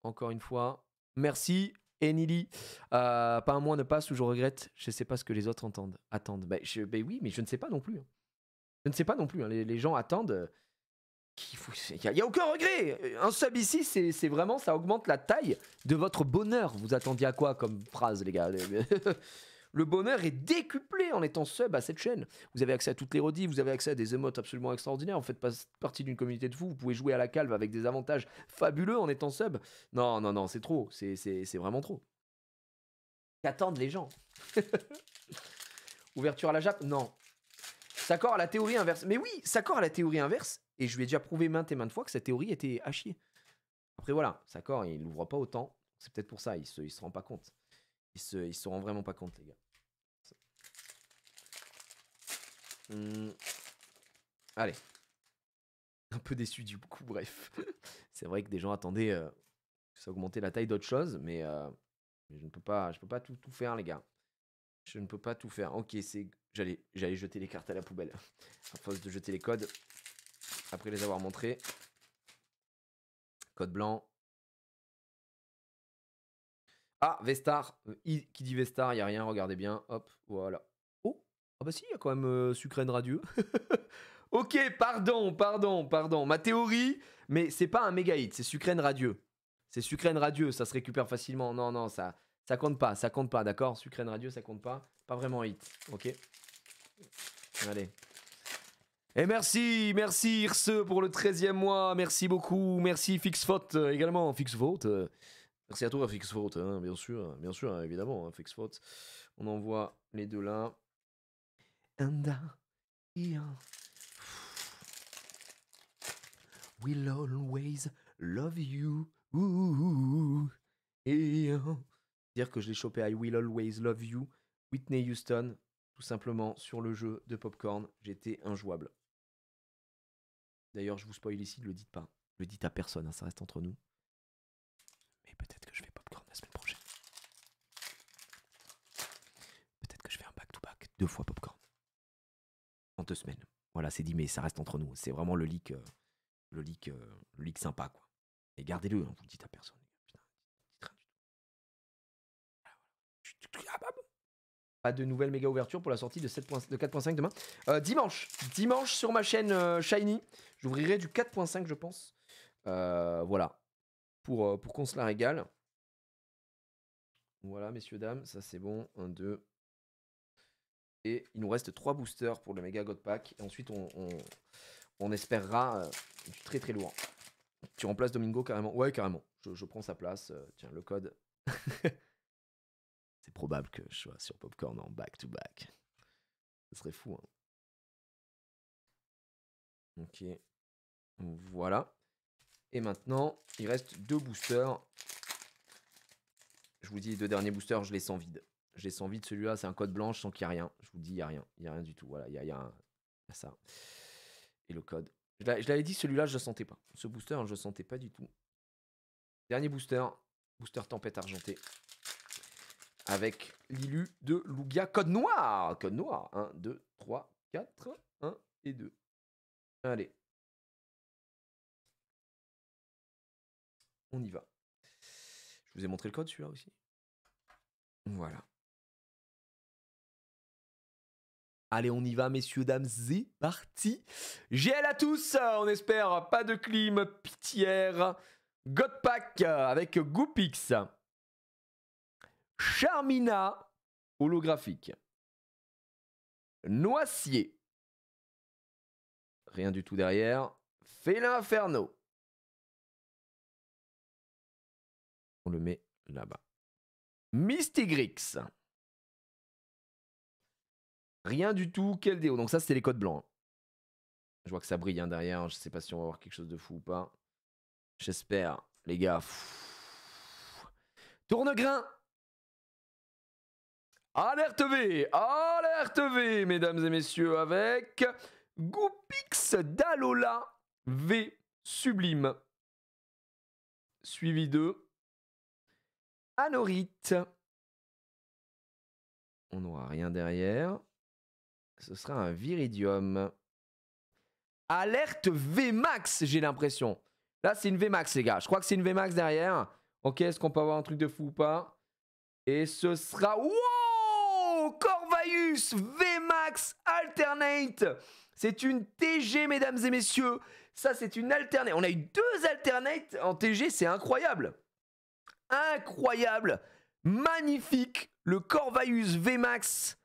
encore une fois. Merci. Enili, pas un mois ne passe où je regrette. Je sais pas ce que les autres attendent. Bah oui, mais je ne sais pas non plus. Je ne sais pas non plus. Hein. Les gens attendent. Il n'y a aucun regret. Un sub ici, c'est vraiment, ça augmente la taille de votre bonheur. Vous attendiez à quoi comme phrase, les gars? Le bonheur est décuplé en étant sub à cette chaîne. Vous avez accès à toutes les rediffs, vous avez accès à des émotes absolument extraordinaires. Vous faites partie d'une communauté de fous. Vous pouvez jouer à la calve avec des avantages fabuleux en étant sub. Non, c'est trop. C'est vraiment trop. Qu'attendent les gens? Ouverture à la Jap? Non. S'accord à la théorie inverse. Mais oui, s'accord à la théorie inverse. Et je lui ai déjà prouvé maintes et maintes fois que cette théorie était à chier. Après voilà, s'accord, il l'ouvre pas autant. C'est peut-être pour ça, il se rend pas compte. Il se rend vraiment pas compte, les gars. Allez. Un peu déçu du coup, bref. C'est vrai que des gens attendaient que ça augmentait la taille d'autre chose, mais je ne peux pas tout faire, les gars. Je ne peux pas tout faire. Ok, j'allais jeter les cartes à la poubelle. À force de jeter les codes. Après les avoir montrés. Code blanc. Ah, Vestar. Qui dit Vestar, il n'y a rien, regardez bien. Hop, voilà. Oh, ah bah si, il y a quand même Sucrène Radieux. Ok, pardon. Ma théorie, mais c'est pas un méga hit, c'est Sucrène Radieux. C'est Sucrène Radieux, ça se récupère facilement. Non, ça compte pas, d'accord? Sucrène Radieux, ça compte pas. Pas vraiment hit, ok? Allez. Et merci Irse pour le 13e mois. Merci beaucoup. Merci Fixfaute également. Fixfaute. Merci à toi Fixfaute, hein, bien sûr, évidemment, hein, Fixfaute. On envoie les deux là. We'll always love you. Dire que je l'ai chopé I Will Always Love You. Whitney Houston, tout simplement sur le jeu de Popcorn. J'étais injouable. D'ailleurs, je vous spoil ici, ne le dites pas. Ne le dites à personne, hein, ça reste entre nous. Mais peut-être que je fais Popcorn la semaine prochaine. Peut-être que je fais un back-to-back, 2 fois Popcorn. En 2 semaines. Voilà, c'est dit, mais ça reste entre nous. C'est vraiment le leak sympa, quoi. Et gardez-le, hein, vous le dites à personne. Putain, dites rien du tout. Pas de nouvelle méga ouverture pour la sortie de 4.5 demain. Dimanche sur ma chaîne Shiny, j'ouvrirai du 4.5 je pense. Voilà. Pour qu'on se la régale. Voilà messieurs dames, ça c'est bon. 1, 2. Et il nous reste 3 boosters pour le méga God Pack. Et ensuite on espérera du très très lourd. Tu remplaces Domingo carrément? Ouais carrément. Je prends sa place. Tiens le code. C'est probable que je sois sur Popcorn en back-to-back. Ce serait fou. Hein. Ok. Voilà. Et maintenant, il reste 2 boosters. Je vous dis, les 2 derniers boosters, je les sens vides. Je les sens vides. Celui-là, c'est un code blanc. Je sens qu'il n'y a rien. Je vous dis, il n'y a rien. Il n'y a rien du tout. Voilà, il y a ça. Et le code. Je l'avais dit, celui-là, je ne le sentais pas. Ce booster, je ne le sentais pas du tout. Dernier booster. Booster tempête argentée. Avec Lilu de Lugia. Code noir. Code noir. 1, 2, 3, 4. 1 et 2. Allez. On y va. Je vous ai montré le code, celui-là aussi. Voilà. Allez, on y va, messieurs, dames, c'est parti. GL à tous, on espère pas de clim, pitière. Godpack avec Goopix. Charmina, holographique. Noicier. Rien du tout derrière. Félin Inferno. On le met là-bas. Mystigrix. Rien du tout. Quel déo. Donc ça, c'était les codes blancs. Je vois que ça brille derrière. Je sais pas si on va avoir quelque chose de fou ou pas. J'espère, les gars. Tournegrain. Alerte V. Alerte V, mesdames et messieurs, avec Goopix d'Alola V sublime. Suivi de Anorite. On n'aura rien derrière. Ce sera un Viridium. Alerte VMAX, j'ai l'impression. Là, c'est une VMAX, les gars. Je crois que c'est une VMAX derrière. Ok, est-ce qu'on peut avoir un truc de fou ou pas? Et ce sera... Wow! Corvaius VMAX Alternate. C'est une TG, mesdames et messieurs. Ça, c'est une alternate. On a eu 2 alternates en TG, c'est incroyable. Incroyable. Magnifique. Le Corvaius VMAX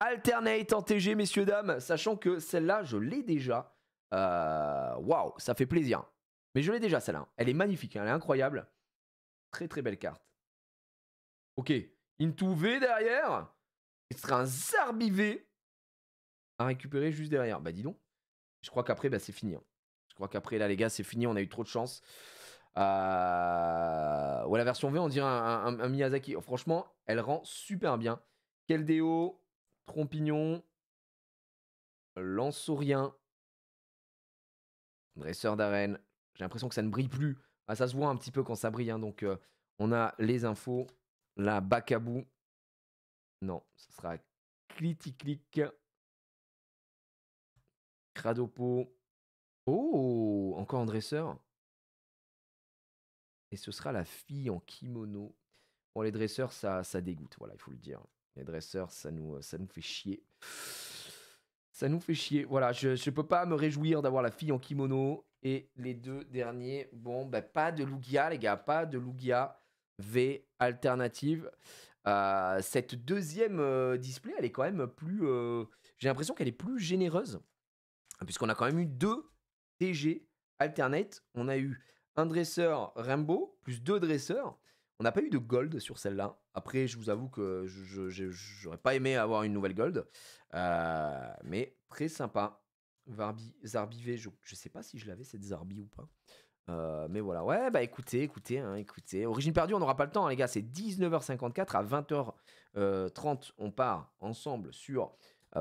Alternate en TG, messieurs, dames. Sachant que celle-là, je l'ai déjà. Waouh, ça fait plaisir. Mais je l'ai déjà, celle-là. Elle est magnifique, hein, elle est incroyable. Très, très belle carte. Ok. Into V derrière. Ce sera un Zarbi-V à récupérer juste derrière. Bah, dis donc. Je crois qu'après, bah, c'est fini. Hein. Je crois qu'après, là, les gars, c'est fini. On a eu trop de chance. Ouais, la version V, on dirait un Miyazaki. Oh, franchement, elle rend super bien. Keldeo, Trompignon, Lanceaurien, Dresseur d'arène. J'ai l'impression que ça ne brille plus. Ah, ça se voit un petit peu quand ça brille. Hein, donc, on a les infos. Là, Bakabou. Non, ce sera Cliticlic. Cradopo. Oh, encore un dresseur. Et ce sera la fille en kimono. Bon, les dresseurs, ça dégoûte. Voilà, il faut le dire. Les dresseurs, ça nous fait chier. Ça nous fait chier. Voilà, je ne peux pas me réjouir d'avoir la fille en kimono. Et les 2 derniers, bon, bah, pas de Lugia, les gars. Pas de Lugia V alternative. Cette deuxième display, elle est quand même plus... j'ai l'impression qu'elle est plus généreuse. Puisqu'on a quand même eu 2 TG alternate. On a eu un dresseur Rainbow, plus 2 dresseurs. On n'a pas eu de gold sur celle-là. Après, je vous avoue que j'aurais pas aimé avoir une nouvelle gold. Mais très sympa. Zarbi V, je sais pas si je l'avais cette Zarbi ou pas. Mais voilà, ouais, bah écoutez. Origine perdue, on n'aura pas le temps, hein, les gars. C'est 19h54 à 20h30. On part ensemble sur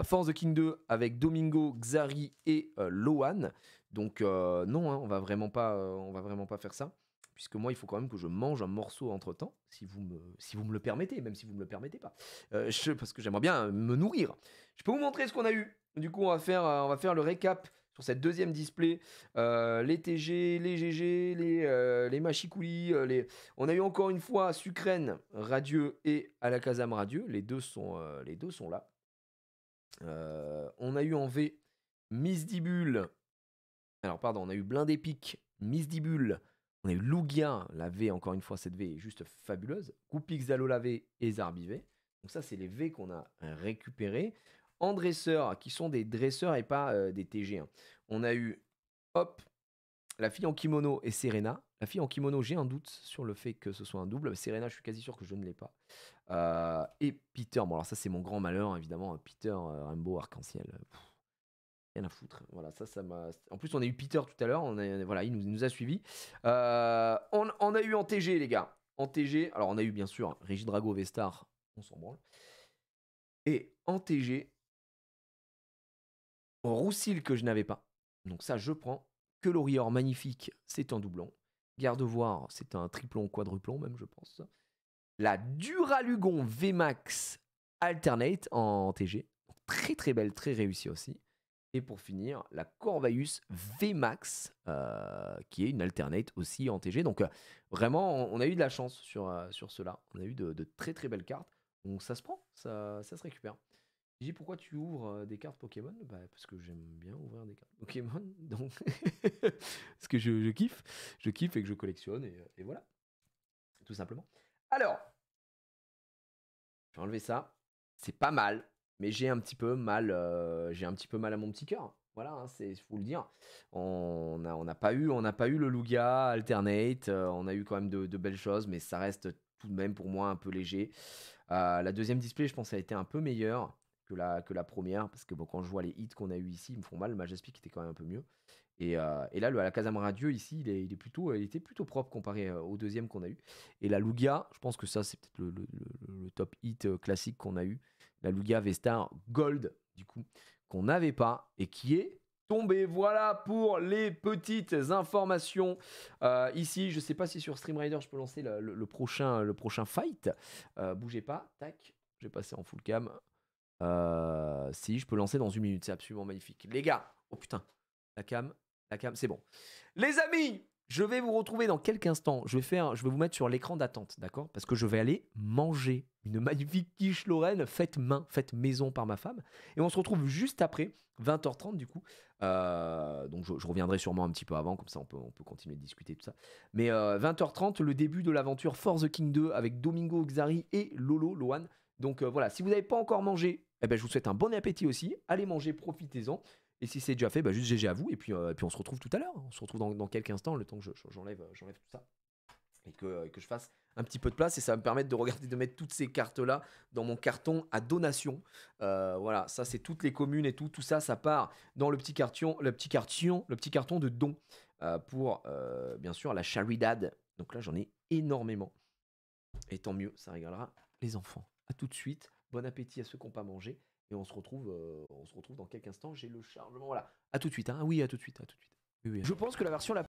Force the King 2 avec Domingo, Xari et Loan. Donc non, hein, on va vraiment pas faire ça. Puisque moi, il faut quand même que je mange un morceau entre-temps, si vous me le permettez, même si vous ne me le permettez pas. Parce que j'aimerais bien me nourrir. Je peux vous montrer ce qu'on a eu. Du coup, on va faire le récap sur cette deuxième display. Les TG, les GG, les Machikouli. On a eu encore une fois Sucrène, Radieux et Alakazam Radieux. Les deux sont là. On a eu en V Misdibule. Alors, pardon, on a eu Blindé Pic, Misdibule. On a eu Lugia, la V, encore une fois, cette V est juste fabuleuse. Goopix, Alola V et Zarbi V. Donc ça, c'est les V qu'on a récupérés. En dresseur, qui sont des dresseurs et pas des TG. Hein. On a eu, hop, la fille en kimono et Serena. La fille en kimono, j'ai un doute sur le fait que ce soit un double. Serena, je suis quasi sûr que je ne l'ai pas. Et Peter, bon alors ça c'est mon grand malheur, évidemment. Peter, Rainbow, Arc-en-Ciel. Rien à foutre. Voilà, ça m'a. En plus, on a eu Peter tout à l'heure. Voilà, il nous a suivis. On a eu en TG, les gars. En TG, alors on a eu bien sûr Régidrago, Vestar, on s'en branle. Et en TG, Roussil que je n'avais pas. Donc ça, je prends. Que l'Orior magnifique, c'est un doublon. Gardevoir, c'est un triplon, quadruplon même, je pense. La Duralugon VMAX Alternate en TG. Très très belle, très réussie aussi. Et pour finir, la Corvaeus VMAX, qui est une Alternate aussi en TG. Donc vraiment, on a eu de la chance sur cela. On a eu de très très belles cartes. Donc ça se prend, ça se récupère. J'ai dit pourquoi tu ouvres des cartes Pokémon? Bah, parce que j'aime bien ouvrir des cartes Pokémon. Donc parce que je kiffe. Je kiffe et que je collectionne. Et voilà. Tout simplement. Alors, je vais enlever ça. C'est pas mal. Mais j'ai un petit peu mal. J'ai un petit peu mal à mon petit cœur. Voilà, hein, c'est faut le dire. On n'a pas eu le Lugia Alternate. On a eu quand même de belles choses, mais ça reste tout de même pour moi un peu léger. La deuxième display, je pense, a été un peu meilleure que la première, parce que bon, quand je vois les hits qu'on a eu ici, ils me font mal. Majaspic était quand même un peu mieux. Et là, la Casamara Dieu ici, il était plutôt propre comparé au deuxième qu'on a eu. Et la Lugia, je pense que ça, c'est peut-être le top hit classique qu'on a eu. La Lugia Vestar Gold, du coup, qu'on n'avait pas et qui est tombé. Voilà pour les petites informations. Ici, je sais pas si sur Stream Rider, je peux lancer le prochain fight. Bougez pas, tac, je vais passer en full cam. Si, je peux lancer dans 1 minute, c'est absolument magnifique. Les gars, oh putain, la cam, c'est bon. Les amis, je vais vous retrouver dans quelques instants. Je vais vous mettre sur l'écran d'attente, d'accord? Parce que je vais aller manger une magnifique quiche Lorraine faite maison par ma femme. Et on se retrouve juste après, 20h30 du coup. Donc je reviendrai sûrement un petit peu avant, comme ça on peut continuer de discuter tout ça. Mais 20h30, le début de l'aventure For the King 2 avec Domingo Xari et Lolo Loan. Donc voilà, si vous n'avez pas encore mangé, eh ben, je vous souhaite un bon appétit aussi. Allez manger, profitez-en. Et si c'est déjà fait, bah juste GG à vous. Et puis on se retrouve tout à l'heure. On se retrouve dans quelques instants, le temps que j'enlève tout ça. Et que je fasse un petit peu de place. Et ça va me permettre de mettre toutes ces cartes-là dans mon carton à donation. Voilà, ça c'est toutes les communes et tout. Tout ça, ça part dans le petit carton de don pour bien sûr la Charidad. Donc là, j'en ai énormément. Et tant mieux, ça régalera les enfants. À tout de suite. Bon appétit à ceux qui n'ont pas mangé. Et on se retrouve dans quelques instants. J'ai le chargement. Voilà. À tout de suite. Hein. Oui, à tout de suite. Oui, oui. Je pense que la version la